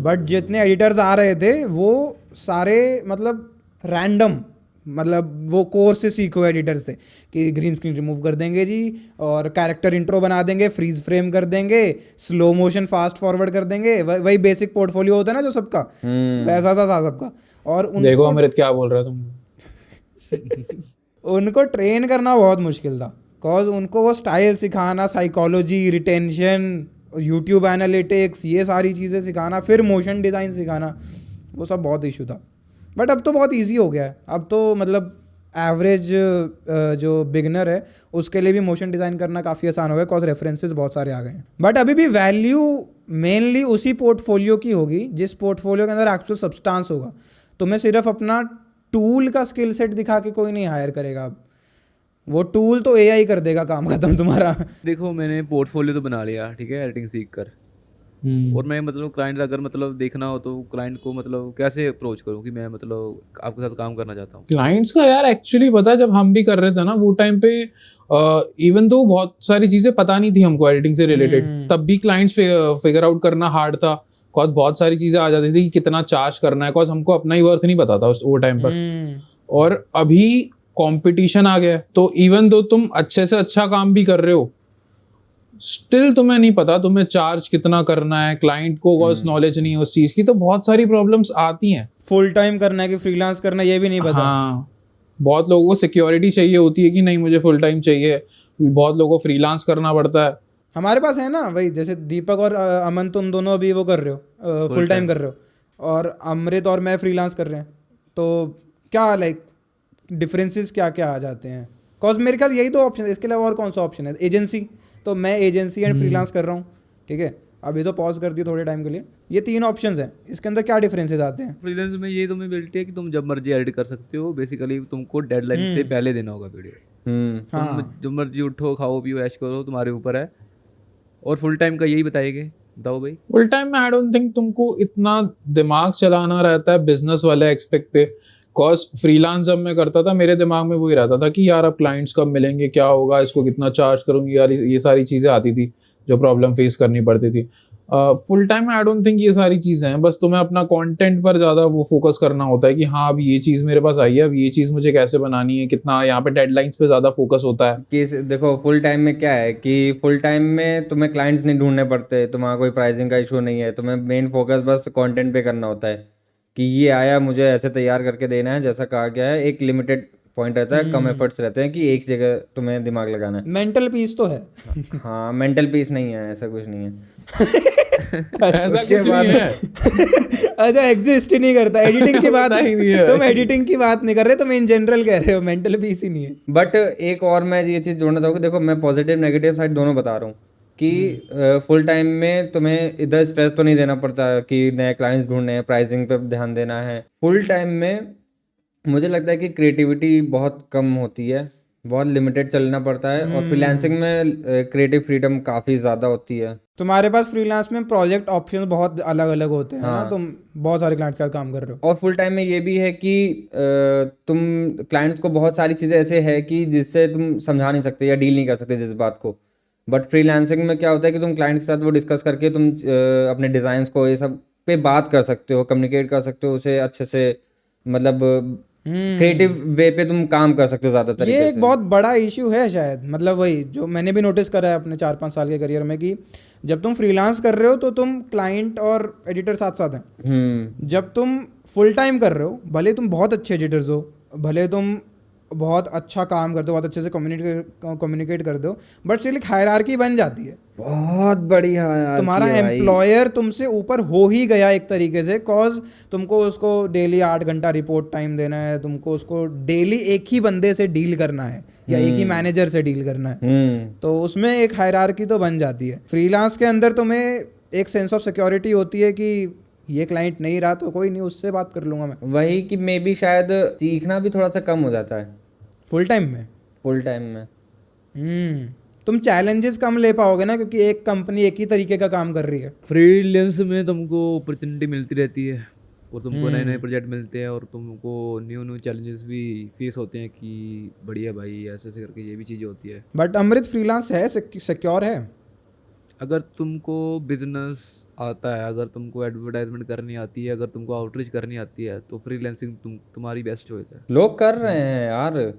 A: बट जितने एडिटर्स आ रहे थे वो सारे मतलब रैंडम, मतलब वो कोर्स से सीखे हुए एडिटर्स थे कि ग्रीन स्क्रीन रिमूव कर देंगे जी, और कैरेक्टर इंट्रो बना देंगे, फ्रीज फ्रेम कर देंगे, स्लो मोशन फास्ट फॉरवर्ड कर देंगे, वही बेसिक पोर्टफोलियो होता है ना जो सबका, वैसा सा था सबका। और
B: देखो
A: उनको
B: अमृत क्या बोल रहा है तुम।
A: उनको ट्रेन करना बहुत मुश्किल था, बिकॉज उनको वो स्टाइल सिखाना, साइकोलॉजी, रिटेंशन, यूट्यूब एनालिटिक्स, ये सारी चीज़ें सिखाना, फिर मोशन डिज़ाइन सिखाना, वो सब बहुत इशू था। बट अब तो बहुत इजी हो गया है, अब तो मतलब एवरेज जो बिगनर है उसके लिए भी मोशन डिज़ाइन करना काफ़ी आसान हो गया, बिकॉज रेफरेंसेस बहुत सारे आ गए हैं। बट अभी भी वैल्यू मेनली उसी पोर्टफोलियो की होगी जिस पोर्टफोलियो के अंदर एक्चुअल सब्सटेंस होगा। तुम्हें सिर्फ अपना टूल का स्किल सेट दिखा के कोई नहीं हायर करेगा, अब वो टूल तो एआई कर देगा काम खत्म तुम्हारा।
C: देखो मैंने पोर्टफोलियो तो बना लिया, ठीक है, एडिटिंग सीख कर, और मैं मतलब क्लाइंट अगर मतलब देखना हो तो क्लाइंट को मतलब कैसे अप्रोच करूँ कि मैं मतलब आपके साथ काम करना चाहता हूँ।
B: क्लाइंट्स का यार एक्चुअली पता है, जब हम भी कर रहे थे ना वो टाइम पे, इवन दो बहुत सारी चीजें पता नहीं थी हमको एडिटिंग से रिलेटेड, तब भी क्लाइंट्स फिगर आउट करना हार्ड था, बिकॉज बहुत सारी चीजें आ जाती थी कि कितना चार्ज करना है, बिकॉज हमको अपना ही वर्थ नहीं पता था वो टाइम पर। और अभी कंपटीशन आ गया, तो इवन दो तुम अच्छे से अच्छा काम भी कर रहे हो, स्टिल तुम्हें नहीं पता तुम्हें चार्ज कितना करना है, क्लाइंट को बस नॉलेज नहीं है उस चीज की, तो बहुत सारी प्रॉब्लम्स आती हैं।
A: फुल टाइम करना है कि फ्रीलांस करना है ये भी नहीं पता।
B: हाँ, बहुत लोगों को सिक्योरिटी चाहिए होती है कि नहीं मुझे फुल टाइम चाहिए, बहुत लोगों को फ्रीलांस करना पड़ता है।
A: हमारे पास है ना वही, जैसे दीपक और अमन तुम दोनों अभी वो कर रहे हो, फुल टाइम कर रहे हो, और अमृत और मैं फ्रीलांस कर रहे हैं, तो क्या लाइक डिफरेंसेस क्या क्या आ जाते हैं? कॉज मेरे ख्याल यही दो ऑप्शन है, इसके अलावा और कौन सा ऑप्शन है? एजेंसी, तो मैं एजेंसी एंड फ्रीलांस कर रहा हूँ, ठीक है, अभी तो पॉज कर दिया थोड़े टाइम के लिए। ये 3 ऑप्शंस हैं, इसके अंदर क्या डिफरेंसेस आते हैं?
C: फ्रीलांस में ये तुम्हें मिलती है कि तुम जब मर्जी एडिट कर सकते हो, बेसिकली तुमको डेडलाइन से पहले देना होगा वीडियो। तुम जब मर्जी उठो, खाओ पियो, ऐश करो, तुम्हारे ऊपर है। और फुल टाइम का यही बताएंगे, बताओ भाई।
B: फुल टाइम में आई डोंट थिंक तुमको इतना दिमाग चलाना रहता है बिजनेस वाले एक्सपेक्ट पे, कॉज फ्रीलांस जब मैं करता था मेरे दिमाग में वही रहता था कि यार अब क्लाइंट्स कब मिलेंगे, क्या होगा, इसको कितना चार्ज करूंगी यार, ये सारी चीज़ें आती थी जो प्रॉब्लम फेस करनी पड़ती थी। फुल टाइम में आई डोंट थिंक ये सारी चीज़ें हैं, बस तुम्हें अपना कंटेंट पर ज़्यादा वो फोकस करना होता है कि हाँ अब ये चीज़ मेरे पास आई है, अब ये चीज़ मुझे कैसे बनानी है, कितना यहाँ पे डेडलाइंस पे ज़्यादा फोकस होता है।
D: कि देखो फुल टाइम में क्या है कि फुल टाइम में तुम्हें क्लाइंट्स नहीं ढूंढने पड़ते, तुम्हारा कोई प्राइसिंग का इशू नहीं है, तुम्हें मेन फोकस बस कंटेंट पे करना होता है कि ये आया मुझे ऐसे तैयार करके देना है जैसा कहा गया है। एक लिमिटेड पॉइंट रहता है, कम एफर्ट्स रहते हैं कि एक जगह तुम्हें दिमाग लगाना है।
A: मेंटल पीस तो है।
D: हाँ, मेंटल पीस नहीं है, ऐसा कुछ नहीं है।
B: ऐसा कुछ नहीं है।
A: अच्छा, एग्जिस्ट ही नहीं करता एडिटिंग की बात
B: ही नहीं है।
A: तुम एडिटिंग की बात नहीं कर रहे, तुम इन जनरल कह रहे हो, मेंटल पीस ही नहीं है।
D: बट एक और मैं ये चीज़ जोड़ना चाहूँगा, देखो मैं पॉजिटिव नेगेटिव साइड दोनों बता रहा हूँ कि फुल टाइम में तुम्हें इधर स्ट्रेस तो नहीं देना पड़ता कि नए क्लाइंट्स ढूंढने हैं, प्राइसिंग पे ध्यान देना है। फुल टाइम में मुझे लगता है कि क्रिएटिविटी बहुत कम होती है, बहुत लिमिटेड चलना पड़ता है, और फ्रीलांसिंग में क्रिएटिव फ्रीडम काफ़ी ज़्यादा होती है।
A: तुम्हारे पास फ्रीलांस में प्रोजेक्ट ऑप्शन बहुत अलग अलग होते हैं ना, तुम बहुत सारे क्लाइंट्स के साथ काम कर रहे हो।
D: और फुल टाइम में ये भी है कि तुम क्लाइंट्स को बहुत सारी चीज़ें ऐसे है कि जिससे तुम समझा नहीं सकते या डील नहीं कर सकते जिस बात को। बट फ्रीलांसिंग में क्या होता है कि तुम क्लाइंट के साथ वो डिस्कस करके तुम अपने डिज़ाइंस को ये सब पे बात कर सकते हो, कम्युनिकेट कर सकते हो उसे अच्छे से, मतलब क्रिएटिव वे पे तुम काम कर सकते हो ज़्यादा तरीके से।
A: ये एक बहुत बड़ा इश्यू है शायद, मतलब वही जो मैंने भी नोटिस करा है अपने 4-5 साल के करियर में, कि जब तुम फ्रीलांस कर रहे हो तो तुम क्लाइंट और एडिटर साथ साथ हैं। जब तुम फुल टाइम कर रहे हो, भले तुम बहुत अच्छे एडिटर्स हो, भले तुम बहुत अच्छा काम करते हो, बहुत अच्छे से कम्युनिकेट करते हो, बट स्टिल एक हायरार्की बन जाती है।
D: बहुत बढ़िया यार,
A: तुम्हारा एम्प्लॉयर तुमसे ऊपर हो ही गया एक तरीके से, कॉज तुमको उसको डेली 8 घंटा रिपोर्ट टाइम देना है, तुमको उसको डेली एक ही बंदे से डील करना है या एक ही मैनेजर से डील करना है, तो उसमें एक हायरार्की तो बन जाती है। फ्रीलांस के अंदर तुम्हें एक सेंस ऑफ सिक्योरिटी होती है कि ये क्लाइंट नहीं रहा तो कोई नहीं, उससे बात कर लूँगा मैं
D: वही कि मे बी शायद सीखना भी थोड़ा सा कम हो जाता है
A: फुल टाइम में।
D: फुल टाइम में।
A: तुम चैलेंजेस कम ले पाओगे ना, क्योंकि एक कंपनी एक ही तरीके का काम कर रही है।
C: फ्रीलांस में तुमको अपॉर्चुनिटी मिलती रहती है और तुमको नए नए प्रोजेक्ट मिलते हैं और तुमको न्यू न्यू चैलेंजेस भी फेस होते हैं कि बढ़िया भाई ऐसे ऐसे करके ये भी चीज़ें होती है।
A: बट अमृत फ्रीलांस है, सिक्योर है।
C: अगर तुमको बिजनेस आता है, अगर तुमको एडवर्टाइजमेंट करनी आती है, अगर तुमको आउटरीच करनी आती है तो फ्रीलांसिंग तुम्हारी बेस्ट चॉइस है।
D: लोग कर रहे हैं यार।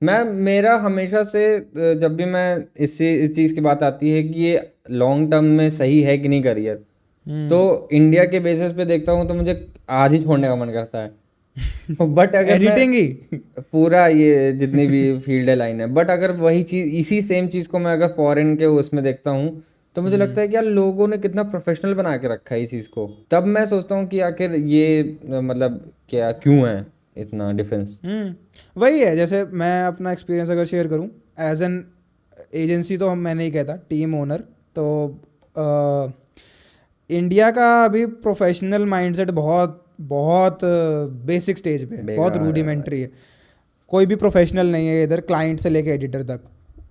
D: मेरा हमेशा से जब भी मैं इस चीज़ की बात आती है कि ये लॉन्ग टर्म में सही है कि नहीं करियर, तो इंडिया के बेसिस पे देखता हूँ तो मुझे आज ही छोड़ने का मन करता है। बट अगर
A: एडिटिंग ही
D: पूरा ये जितनी भी फील्ड है लाइन है, बट अगर वही चीज़ इसी सेम चीज़ को मैं अगर फॉरेन के उसमें देखता हूँ तो मुझे लगता है कि यार लोगों ने कितना प्रोफेशनल बना के रखा है इस चीज़ को। तब मैं सोचता हूँ कि आखिर ये मतलब क्या क्यों है इतना डिफरेंस।
A: वही है, जैसे मैं अपना एक्सपीरियंस अगर शेयर करूं एज एन एजेंसी, तो मैं नहीं कहता, टीम ओनर, तो इंडिया का अभी प्रोफेशनल माइंडसेट बहुत बहुत बेसिक स्टेज पे है, बहुत रूडिमेंट्री है। कोई भी प्रोफेशनल नहीं है इधर, क्लाइंट से लेके एडिटर तक।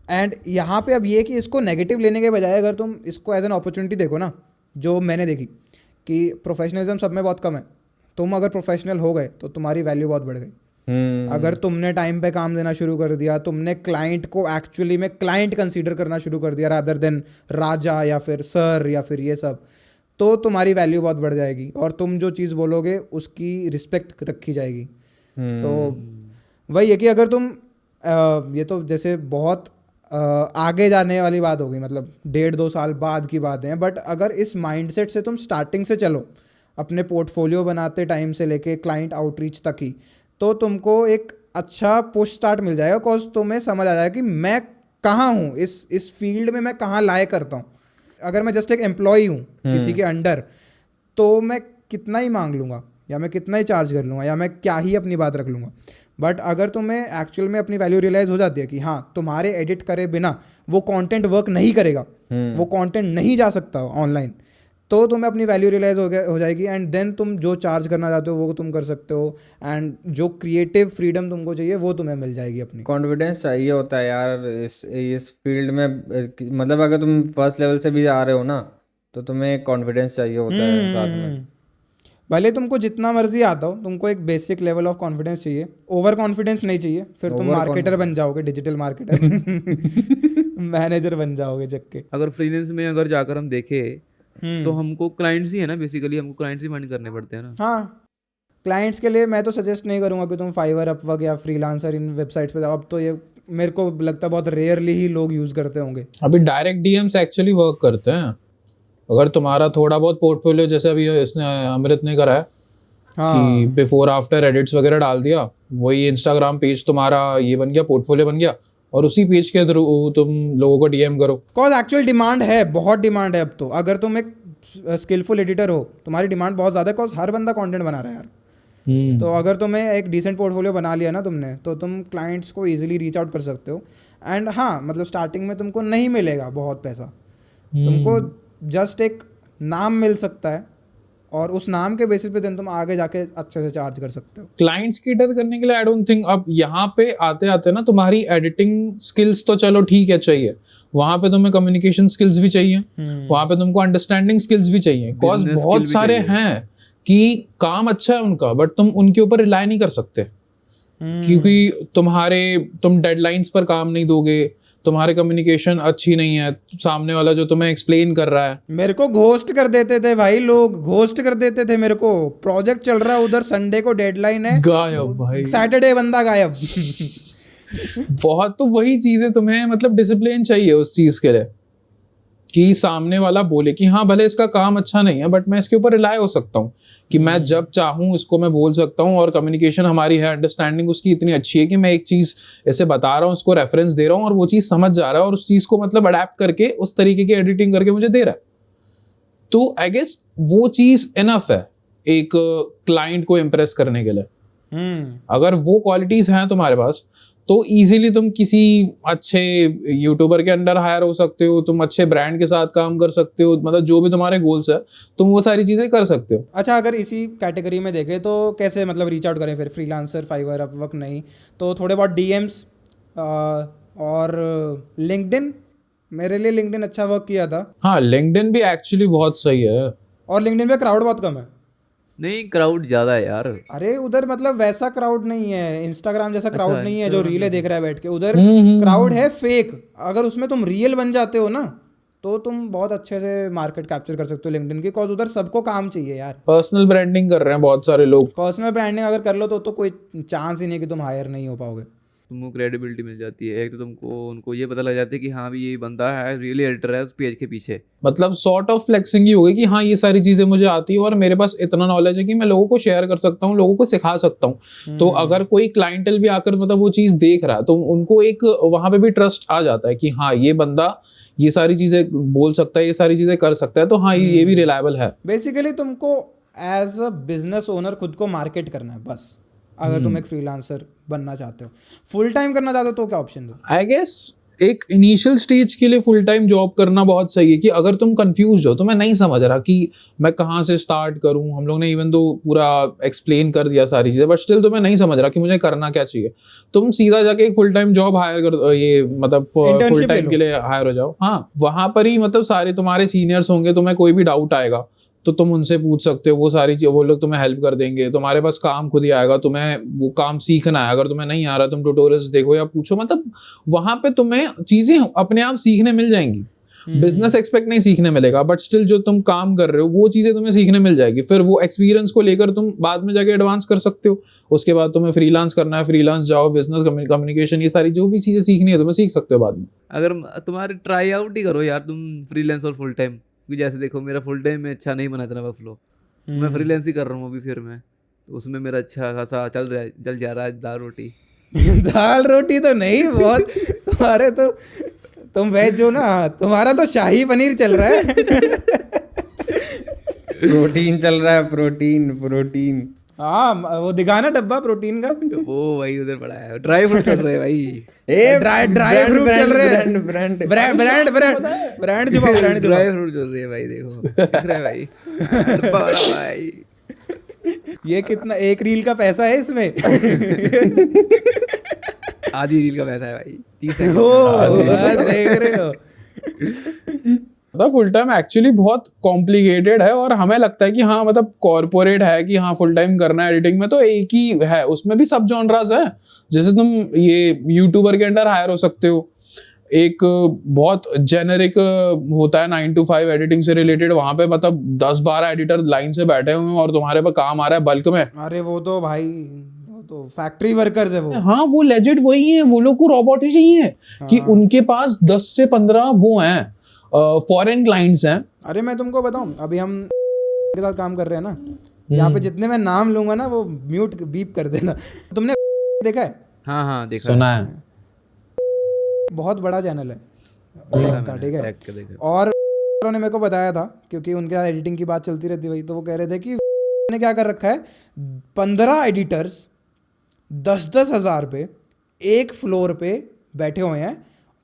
A: एंड यहाँ पे अब ये कि इसको नेगेटिव लेने के बजाय अगर तुम इसको एज एन अपॉर्चुनिटी देखो ना, जो मैंने देखी कि प्रोफेशनलिज्म सब में बहुत कम है। तुम अगर प्रोफेशनल हो गए तो तुम्हारी वैल्यू बहुत बढ़ गई। अगर तुमने टाइम पे काम देना शुरू कर दिया, तुमने क्लाइंट को एक्चुअली में क्लाइंट कंसीडर करना शुरू कर दिया रादर देन राजा या फिर सर या फिर ये सब, तो तुम्हारी वैल्यू बहुत बढ़ जाएगी और तुम जो चीज़ बोलोगे उसकी रिस्पेक्ट रखी जाएगी। तो वही है कि अगर तुम ये तो जैसे बहुत आगे जाने वाली बात होगी, मतलब 1.5-2 साल बाद की बात है, बट अगर इस माइंडसेट से तुम स्टार्टिंग से चलो अपने पोर्टफोलियो बनाते टाइम से लेके क्लाइंट आउटरीच तक ही, तो तुमको एक अच्छा पुश स्टार्ट मिल जाएगा। बिकॉज तुम्हें समझ आ जाएगा कि मैं कहाँ हूँ इस फील्ड में, मैं कहाँ लायक करता हूँ। अगर मैं जस्ट एक एम्प्लॉई हूँ किसी के अंडर, तो मैं कितना ही मांग लूँगा या मैं कितना ही चार्ज कर लूँगा या मैं क्या ही अपनी बात रख लूँगा। बट अगर तुम्हें एक्चुअल में अपनी वैल्यू रियलाइज़ हो जाती है कि हाँ तुम्हारे एडिट करे बिना वो कंटेंट वर्क नहीं करेगा, वो कंटेंट नहीं जा सकता ऑनलाइन, तो तुम्हें अपनी वैल्यू रियलाइज हो जाएगी। एंड देन तुम जो चार्ज करना चाहते हो वो तुम कर सकते हो, एंड जो क्रिएटिव फ्रीडम तुमको चाहिए वो तुम्हें मिल जाएगी। अपनी
D: कॉन्फिडेंस चाहिए होता है यार इस फील्ड में। मतलब अगर तुम फर्स्ट लेवल से भी आ रहे हो ना, तो तुम्हें कॉन्फिडेंस चाहिए होता है साथ में।
A: भले तुमको जितना मर्जी आता हो, तुमको एक बेसिक लेवल ऑफ कॉन्फिडेंस चाहिए, ओवर कॉन्फिडेंस नहीं चाहिए। फिर तुम मार्केटर बन जाओगे, डिजिटल मार्केटर मैनेजर बन जाओगे जग के।
C: अगर फ्रीलांस में अगर जाकर हम देखें तो हमको क्लाइंट्स ही है ना, बेसिकली हमको क्लाइंट्स ही फाइंड करने पड़ते हैं ना।
A: हाँ, क्लाइंट्स के लिए मैं तो सजेस्ट नहीं करूँगा कि तुम फाइवर, अपवर्क या फ्रीलांसर इन वेबसाइट्स पे जाओ। अब तो ये मेरे को लगता है बहुत रेयरली ही लोग यूज़ करते होंगे।
B: अभी डायरेक्ट डीएम्स एक्चुअली वर्क करते हैं। अगर तुम्हारा थोड़ा बहुत पोर्टफोलियो, जैसे अभी इसने अमृत ने करा है कि बिफोर आफ्टर एडिट्स वगैरह डाल दिया, वही इंस्टाग्राम पेज तुम्हारा ये बन गया, पोर्टफोलियो बन गया, और उसी पेज के थ्रू तुम लोगों को डीएम करो।
A: कॉज एक्चुअल डिमांड है, बहुत डिमांड है अब तो। अगर तुम एक स्किलफुल एडिटर हो, तुम्हारी डिमांड बहुत ज़्यादा है, कॉज हर बंदा कंटेंट बना रहा है यार। तो अगर तुम्हें एक डिसेंट पोर्टफोलियो बना लिया ना तुमने, तो तुम क्लाइंट्स को इजीली रीच आउट कर सकते हो। एंड हाँ, मतलब स्टार्टिंग में तुमको नहीं मिलेगा बहुत पैसा, तुमको जस्ट एक नाम मिल सकता है, और उस नाम के बेसिस पे तुम आगे जाके अच्छे से चार्ज कर सकते हो।
B: क्लाइंट्स कैटर करने के लिए आई डोंट थिंक, अब यहाँ पे आते आते ना तुम्हारी एडिटिंग स्किल्स तो चलो ठीक है चाहिए, वहाँ पे तुम्हें कम्युनिकेशन स्किल्स भी चाहिए, वहाँ पे तुमको अंडरस्टैंडिंग स्किल्स भी चाहिए। बिकॉज बहुत सारे हैं कि काम अच्छा है उनका, बट तुम उनके ऊपर रिलाई नहीं कर सकते, क्योंकि तुम डेडलाइंस पर काम नहीं दोगे, तुम्हारी कम्युनिकेशन अच्छी नहीं है, सामने वाला जो तुम्हें एक्सप्लेन कर रहा है।
A: मेरे को घोस्ट कर देते थे भाई, लोग घोस्ट कर देते थे मेरे को। प्रोजेक्ट चल रहा है उधर, संडे को डेडलाइन है,
B: गायब भाई,
A: सैटरडे बंदा गायब।
B: बहुत, तो वही चीजें तुम्हें मतलब डिसिप्लिन चाहिए उस चीज के लिए कि सामने वाला बोले कि हाँ भले इसका काम अच्छा नहीं है, बट मैं इसके ऊपर रिलाई हो सकता हूँ कि मैं जब चाहूँ इसको मैं बोल सकता हूँ, और कम्युनिकेशन हमारी है, अंडरस्टैंडिंग उसकी इतनी अच्छी है कि मैं एक चीज़ ऐसे बता रहा हूँ, उसको रेफरेंस दे रहा हूँ और वो चीज़ समझ जा रहा है और उस चीज़ को मतलब अडेप्ट करके उस तरीके की एडिटिंग करके मुझे दे रहा है। तो आई गेस वो चीज़ इनफ है एक क्लाइंट को इम्प्रेस करने के लिए। अगर वो क्वालिटीज़ हैं तुम्हारे पास, तो इजीली तुम किसी अच्छे यूट्यूबर के अंडर हायर हो सकते हो, तुम अच्छे ब्रांड के साथ काम कर सकते हो, मतलब जो भी तुम्हारे गोल्स है तुम वो सारी चीजें कर सकते हो।
A: अच्छा, अगर इसी कैटेगरी में देखें तो कैसे मतलब रीच आउट करें फिर? फ्रीलांसर, फाइवर, अपवर्क नहीं तो थोड़े बहुत डीएम्स और लिंक्डइन। मेरे लिए लिंक्डइन अच्छा वर्क किया था।
B: हाँ, लिंक्डइन भी एक्चुअली बहुत सही है।
A: और लिंक्डइन पे क्राउड बहुत कम है।
C: नहीं, क्राउड ज़्यादा है यार।
A: अरे उधर मतलब वैसा क्राउड नहीं है, इंस्टाग्राम जैसा क्राउड नहीं है जो रीलें देख रहा है बैठ के। उधर क्राउड है फेक। अगर उसमें तुम रियल बन जाते हो ना तो तुम बहुत अच्छे से मार्केट कैप्चर कर सकते हो लिंक्डइन की, कॉज उधर सबको काम चाहिए यार।
B: पर्सनल ब्रांडिंग कर रहे हैं बहुत सारे लोग।
A: पर्सनल ब्रांडिंग अगर कर लो तो कोई चांस ही नहीं कि तुम हायर नहीं हो पाओगे।
C: तुमको क्रेडिबिलिटी मिल जाती है। एक तो तुमको उनको ये पता लग जाता है कि हाँ भी ये बंदा है, रियली एडिटर है उस पेज के पीछे।
B: मतलब सॉर्ट ऑफ फ्लेक्सिंग ही होगी कि हाँ ये सारी चीजें मुझे आती है और मेरे पास इतना नॉलेज है कि मैं लोगों को शेयर कर सकता हूँ, लोगों को सिखा सकता हूँ। तो अगर कोई क्लाइंटल भी आकर मतलब वो चीज देख रहा है तो उनको एक वहां पे भी ट्रस्ट आ जाता है कि हाँ ये बंदा ये सारी चीजें बोल सकता है, ये सारी चीजें कर सकता है, तो हाँ ये भी रिलायबल है।
A: बेसिकली तुमको एज अ बिजनेस ओनर खुद को मार्केट करना है बस। अगर तुम एक फ्रीलांसर बनना चाहते हो, फुल टाइम करना चाहते हो तो क्या ऑप्शन दो?
B: आई गेस एक इनिशियल स्टेज के लिए फुल टाइम जॉब करना बहुत सही है कि अगर तुम कंफ्यूज हो, तो मैं नहीं समझ रहा कि मैं कहाँ से स्टार्ट करूँ। हम लोग ने इवन तो पूरा एक्सप्लेन कर दिया सारी चीज़ें, बट स्टिल तो मैं नहीं समझ रहा कि मुझे करना क्या चाहिए। तुम सीधा जाके एक फुल टाइम जॉब हायर कर, ये मतलब फुल टाइम के लिए हायर हो जाओ। हाँ, वहाँ पर ही मतलब सारे तुम्हारे सीनियर्स होंगे, तुम्हें कोई भी डाउट आएगा तो तुम उनसे पूछ सकते हो, वो सारी चीज़ वो लोग तुम्हें हेल्प कर देंगे। तुम्हारे पास काम खुद ही आएगा, तुम्हें वो काम सीखना है। अगर तुम्हें नहीं आ रहा तुम ट्यूटोरियल्स देखो या पूछो, मतलब वहाँ पे तुम्हें चीज़ें अपने आप सीखने मिल जाएंगी। बिजनेस एक्सपेक्ट नहीं सीखने मिलेगा, बट स्टिल जो तुम काम कर रहे हो वो चीज़ें तुम्हें सीखने मिल जाएगी। फिर वो एक्सपीरियंस को लेकर तुम बाद में जाके एडवांस कर सकते हो। उसके बाद तुम्हें फ्रीलांस करना है, फ्रीलांस जाओ, बिजनेस कम्युनिकेशन, ये सारी जो भी चीज़ें सीखनी है तुम्हें सीख सकते हो बाद में।
C: अगर तुम्हारे ट्राई आउट ही करो यार तुम फ्रीलांस और फुल टाइम। क्योंकि जैसे देखो मेरा फुल टाइम में अच्छा नहीं बना इतना वर्कफ्लो, मैं फ्रीलांस ही कर रहा हूँ अभी। फिर मैं तो उसमें मेरा अच्छा खासा चल जा रहा है दाल रोटी।
A: दाल रोटी तो नहीं, बहुत तुम्हारे तो तुम वेज हो ना, तुम्हारा तो शाही पनीर चल रहा है।
D: प्रोटीन चल रहा है, प्रोटीन।
A: हाँ, वो दिखाना डब्बा प्रोटीन का।
C: वो भाई उधर पड़ा है, ड्राई फ्रूट चल रहे हैं भाई।
A: ड्राई फ्रूट चल रहे हैं।
D: ब्रांड
A: ब्रांड जुबाओ, ब्रांड जुबाओ।
C: ड्राई फ्रूट चल रही है भाई, देखो दिख रहा है भाई। बड़ा भाई
A: ये कितना एक रील का पैसा है इसमें?
C: आधी रील का पैसा है भाई, 30 सेकंड।
A: देख रहे हो?
B: मतलब फुल टाइम एक्चुअली बहुत कॉम्प्लिकेटेड है और हमें लगता है कि हाँ मतलब कॉर्पोरेट है कि हाँ फुल टाइम करना है एडिटिंग में, तो एक ही है, उसमें भी सब जॉनरास है। जैसे तुम ये यूट्यूबर के अंडर हायर हो सकते हो, एक बहुत जेनेरिक होता है 9 to 5 एडिटिंग से रिलेटेड, वहां पे मतलब 10-12 एडिटर लाइन से बैठे हुए हैं और तुम्हारे पे काम आ रहा है बल्क में।
A: अरे वो तो भाई वो तो फैक्ट्री वर्कर्स है वो।
B: हाँ, वो लेजिट वही है, वो लोग को रोबोट ही चाहिए कि उनके पास 10 से 15 वो हैं फॉरेन क्लाइंट्स हैं।
A: अरे मैं तुमको बताऊं, अभी हम के साथ काम कर रहे हैं ना, यहाँ पे जितने मैं नाम लूंगा ना वो म्यूट बीप कर देना। तुमने देखा है?
C: हाँ देखा,
B: सुना है।
A: बहुत बड़ा चैनल है टेक का, ठीक है। और उन्होंने मेरे को बताया था, क्योंकि उनके साथ एडिटिंग की बात चलती रहती वही, तो वो कह रहे थे कि ने क्या कर रखा है, 15 एडिटर्स 10-10 हज़ार पे एक फ्लोर पे बैठे हुए हैं।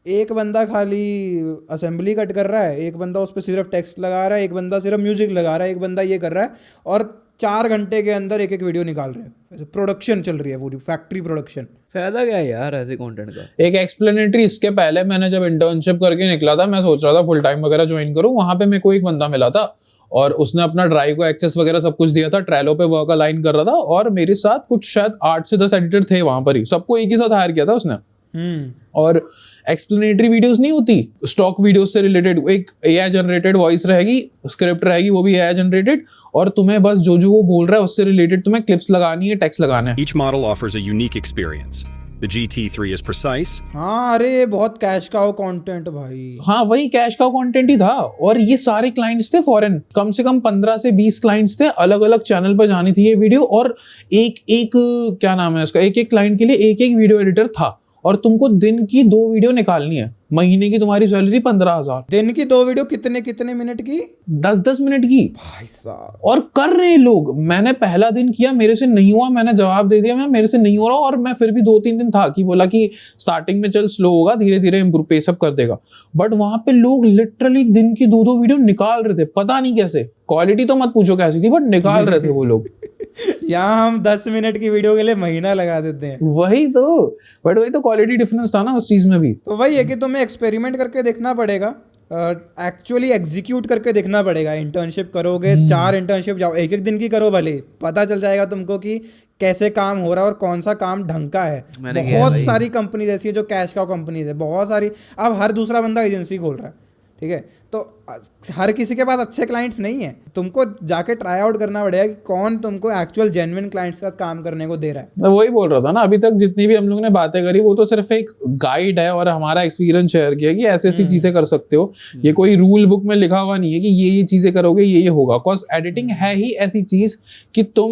A: एक बंदा खाली असेंबली कट कर रहा है, एक बंदा उस पर सिर्फ टेक्स्ट लगा रहा है, एक बंदा सिर्फ म्यूजिक लगा रहा है, एक बंदा ये कर रहा है, और 4 घंटे के अंदर एक वीडियो निकाल रहे हैं। प्रोडक्शन चल रही है पूरी, फैक्ट्री प्रोडक्शन।
C: फायदा क्या है यार ऐसे कंटेंट का?
B: एक एक्सप्लेनेटरी, इसके पहले मैंने जब इंटर्नशिप करके निकला था, मैं सोच रहा था फुल टाइम वगैरह ज्वाइन करूं, वहां पे मेरे को एक बंदा मिला था और उसने अपना ड्राइव को एक्सेस वगैरह सब कुछ दिया था, ट्रेलो पे वर्क अलाइन कर रहा था, और मेरे साथ कुछ शायद 8 से 10 एडिटर थे वहां पर ही, सबको एक ही साथ हायर किया था उसने। और एक्सप्लेनेटरी वीडियोस नहीं होती स्टॉक वीडियोस से रिलेटेड, एक एआई जनरेटेड वॉइस रहेगी, स्क्रिप्ट रहेगी, वो भी एआई जनरेटेड, और तुम्हें बस जो जो वो बोल रहा है उससे रिलेटेड तुम्हें क्लिप्स लगानी है, टेक्स्ट लगाना है।
E: Each model offers a unique experience. The GT3 is precise.
A: हाँ, अरे बहुत कैश काउ कंटेंट भाई।
B: हाँ, वही कैश काउ कंटेंट ही था, और ये सारे क्लाइंट्स थे फॉरेन, कम से कम 15 से 20 क्लाइंट्स थे, अलग अलग चैनल पर जानी थी ये वीडियो, और एक क्या नाम है उसका, एक क्लाइंट के लिए एक वीडियो एडिटर था, और तुमको दिन की 2 वीडियो निकालनी है। महीने की तुम्हारी सैलरी 15,000,
A: दिन की 2 वीडियो कितने कितने मिनट की?
B: 10-10 मिनट की,
A: भाई साहब।
B: और कर रहे हैं लोग। मैंने पहला दिन किया, मेरे से नहीं हुआ, मैंने जवाब दे दिया, मेरे से नहीं हो रहा, और मैं फिर भी 2-3 दिन था कि बोला कि स्टार्टिंग में चल स्लो होगा, धीरे धीरे इम्प्रूव पेसअप कर देगा। बट वहां पे लोग लिटरली दिन की 2-2 वीडियो निकाल रहे थे, पता नहीं कैसे, क्वालिटी तो मत पूछो कैसी थी, बट निकाल रहे थे वो लोग।
A: यहाँ हम 10 मिनट की वीडियो के लिए महीना लगा देते हैं।
B: वही तो, बट वही तो क्वालिटी डिफरेंस था ना उस चीज में भी।
A: तो वही है कि तुम्हें एक्सपेरिमेंट करके देखना पड़ेगा, एक्चुअली एग्जीक्यूट करके देखना पड़ेगा। इंटर्नशिप करोगे, 4 इंटर्नशिप जाओ, एक दिन की करो, भले पता चल जाएगा तुमको कि कैसे काम हो रहा है और कौन सा काम ढंग का है। बहुत सारी कंपनीज ऐसी है जो कैश काउ कंपनीज है, बहुत सारी। अब हर दूसरा बंदा एजेंसी खोल रहा है, ठीक है, तो हर किसी के पास अच्छे क्लाइंट्स नहीं है। तुमको जाके ट्राई आउट करना पड़ेगा कि कौन तुमको एक्चुअल जेन्युइन क्लाइंट्स के साथ काम करने को दे रहा है।
B: मैं वही बोल रहा था ना, अभी तक जितनी भी हम लोग ने बातें करी वो तो सिर्फ एक गाइड है और हमारा एक्सपीरियंस शेयर किया कि ऐसी ऐसी चीजें कर सकते हो। ये कोई रूल बुक में लिखा हुआ नहीं है कि ये चीजें करोगे ये होगा। बिकॉज एडिटिंग है ही ऐसी चीज कि तुम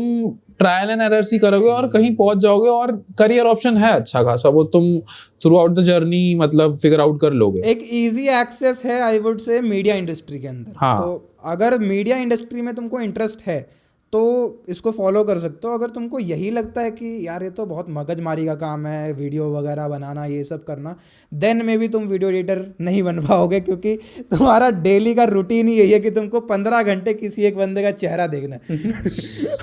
B: ट्रायल एंड एरर्स ही करोगे और कहीं पहुंच जाओगे, और करियर ऑप्शन है अच्छा खासा, वो तुम थ्रू आउट द जर्नी मतलब फिगर आउट कर लोगे।
A: एक इजी एक्सेस है I would say media industry के अंदर।
B: हाँ।
A: तो अगर मीडिया इंडस्ट्री में तुमको इंटरेस्ट है तो इसको फॉलो कर सकते हो। अगर तुमको यही लगता है कि यार ये तो बहुत मगजमारी का काम है, वीडियो वगैरह बनाना, ये सब करना, देन में भी तुम वीडियो एडिटर नहीं बन पाओगे, क्योंकि तुम्हारा डेली का रूटीन ही यही है कि तुमको 15 घंटे किसी एक बंदे का चेहरा देखना है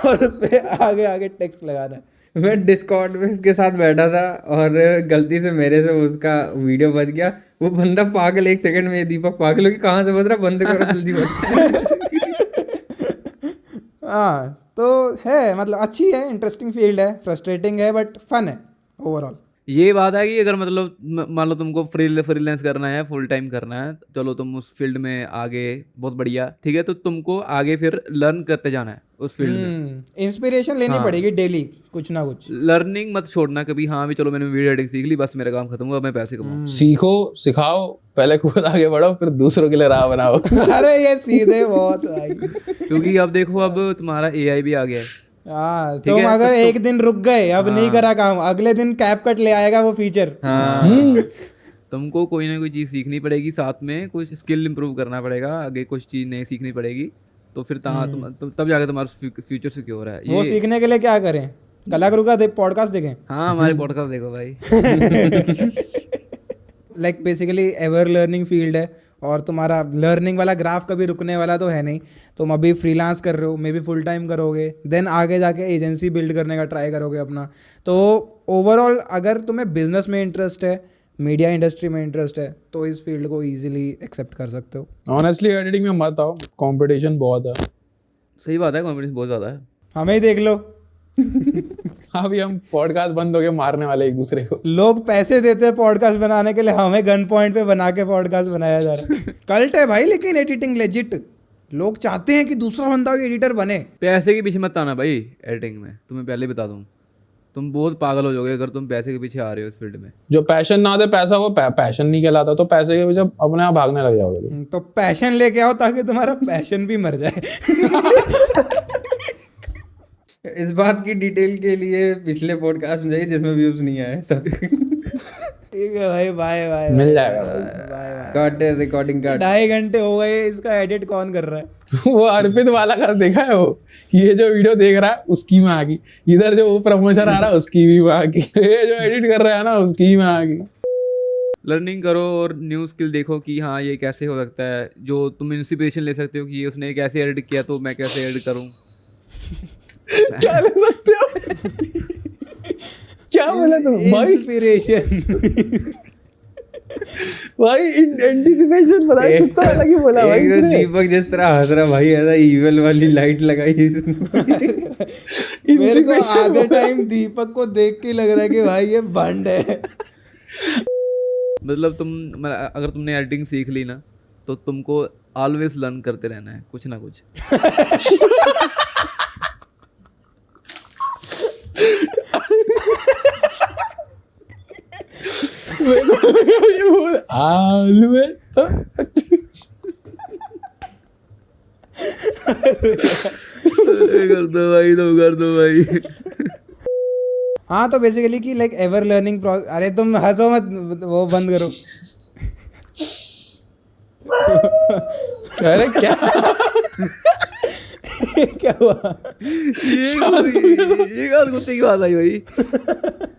A: और उस पर आगे आगे टेक्स्ट लगाना है।
D: मैं डिस्कॉर्ड में इसके साथ बैठा था और गलती से मेरे से उसका वीडियो बज गया। वो बंदा पागल, 1 सेकंड में, दीपक पागल हो कि कहाँ से बज रहा, बंद करो जल्दी बंद।
A: हाँ, तो है मतलब अच्छी है, इंटरेस्टिंग फील्ड है, फ्रस्ट्रेटिंग है बट फन है ओवरऑल।
C: ये बात है कि अगर मतलब मान लो तुमको फ्रीलांस करना है, फुल टाइम करना है, चलो तुम उस फील्ड में आगे, बहुत बढ़िया, ठीक है, तो तुमको आगे फिर लर्न करते जाना है उस फील्ड में।
A: इंस्पिरेशन लेनी पड़ेगी डेली, कुछ ना कुछ।
C: लर्निंग मत छोड़ना कभी, हाँ भी चलो मैंने वीडियो एडिटिंग सीख ली, बस मेरा काम खत्म हुआ, मैं पैसे कमाऊँ।
B: सीखो, सिखाओ, पहले खुद आगे बढ़ो, फिर दूसरों के लिए राह बनाओ।
A: अरे ये सीधे बहुत भाई।
C: क्योंकि अब देखो, अब तुम्हारा AI भी आ गया है।
A: हाँ, तुम अगर एक दिन रुक गए, अब नहीं करा काम, अगले दिन कैपकट ले आएगा वो फीचर।
C: तुमको कोई ना कोई चीज़ सीखनी पड़ेगी, साथ में कुछ स्किल इंप्रूव करना पड़ेगा, आगे कुछ चीज़ नई सीखनी पड़ेगी, तो फिर तब जाके तुम्हारा फ्यूचर सिक्योर है।
A: वो सीखने के लिए क्या करें? कलागुरु का पॉडकास्ट देखें।
C: हाँ, हमारे पॉडकास्ट देखो भाई।
A: Like basically ever learning field है और तुम्हारा लर्निंग वाला ग्राफ कभी रुकने वाला तो है नहीं। तुम अभी फ्रीलांस कर रहे हो, मे बी फुल टाइम करोगे, देन आगे जाके एजेंसी बिल्ड करने का ट्राई करोगे अपना। तो ओवरऑल अगर तुम्हें बिजनेस में इंटरेस्ट है, मीडिया इंडस्ट्री में इंटरेस्ट है, तो इस फील्ड को इजीली एक्सेप्ट कर सकते हो।
B: ऑनेस्टली एडिटिंग में मत आओ, कंपटीशन बहुत है।
C: सही बात है, कॉम्पिटिशन बहुत ज़्यादा है।
A: हमें ही देख लो।
B: अभी हम पॉडकास्ट बंद हो गए मारने वाले एक दूसरे को।
A: लोग पैसे देते हैं पॉडकास्ट बनाने के लिए, हमें गन पॉइंट पे बना के पॉडकास्ट बनाया जा रहा है। कल्ट है भाई, लेकिन एडिटिंग लेजिट। लोग चाहते हैं कि दूसरा बंदा भी एडिटर बने।
C: पैसे के पीछे मत आना भाई एडिटिंग में, तुम्हें पहले बता दूँ, तुम बहुत पागल हो जाओगे अगर तुम पैसे के पीछे आ रहे हो इस फील्ड में।
B: जो पैशन ना दे पैसा, वो पैशन नहीं कहलाता, तो पैसे के पीछे अपने आप भागने लग जाओगे।
A: तो पैशन लेके आओ ताकि तुम्हारा पैशन भी मर जाए।
D: इस बात की डिटेल के लिए पिछले पॉडकास्ट में जाइए जिसमें व्यूज नहीं आए सब।
A: ठीक है भाई, बाय बाय।
B: मिल जाएगा।
D: काट रिकॉर्डिंग काट।
A: 2.5 घंटे हो गए, इसका एडिट कौन कर रहा है?
B: वो अर्पित वाला का देखा है, वो ये जो वीडियो देख रहा है उसकी में आ गई, इधर जो वो प्रमोशन आ रहा है उसकी भी में आ गई, ये जो एडिट कर रहा है ना उसकी में आ गई।
C: लर्निंग करो और न्यू स्किल देखो कि हाँ ये कैसे हो सकता है, जो तुम इंस्पिरेशन ले सकते हो कि ये उसने कैसे एडिट किया तो मैं कैसे एडिट करूँ।
B: क्या ले सकते हो? क्या बोला तुम भाई?
A: इंस्पिरेशन।
B: भाई एंटिसिपेशन पता है कुछ तो अलग ही बोला भाई
D: एक तो
B: इसने।
D: दीपक जिस तरह हंस रहा भाई, ऐसा ईवल वाली लाइट लगाई।
A: मेरे को आधे टाइम दीपक को देख के लग रहा है कि भाई ये बंड है।
C: मतलब अगर तुमने एडिटिंग सीख ली ना, तो तुमको ऑलवेज लर्न करते रहना है कुछ ना कुछ। कर दो भाई, तो कर दो भाई।
A: हाँ, तो बेसिकली कि लाइक एवर लर्निंग। अरे तुम हंसो मत, वो बंद करो।
B: अरे क्या
A: क्या हुआ?
C: ये कौन कुत्ते की बात आई भाई?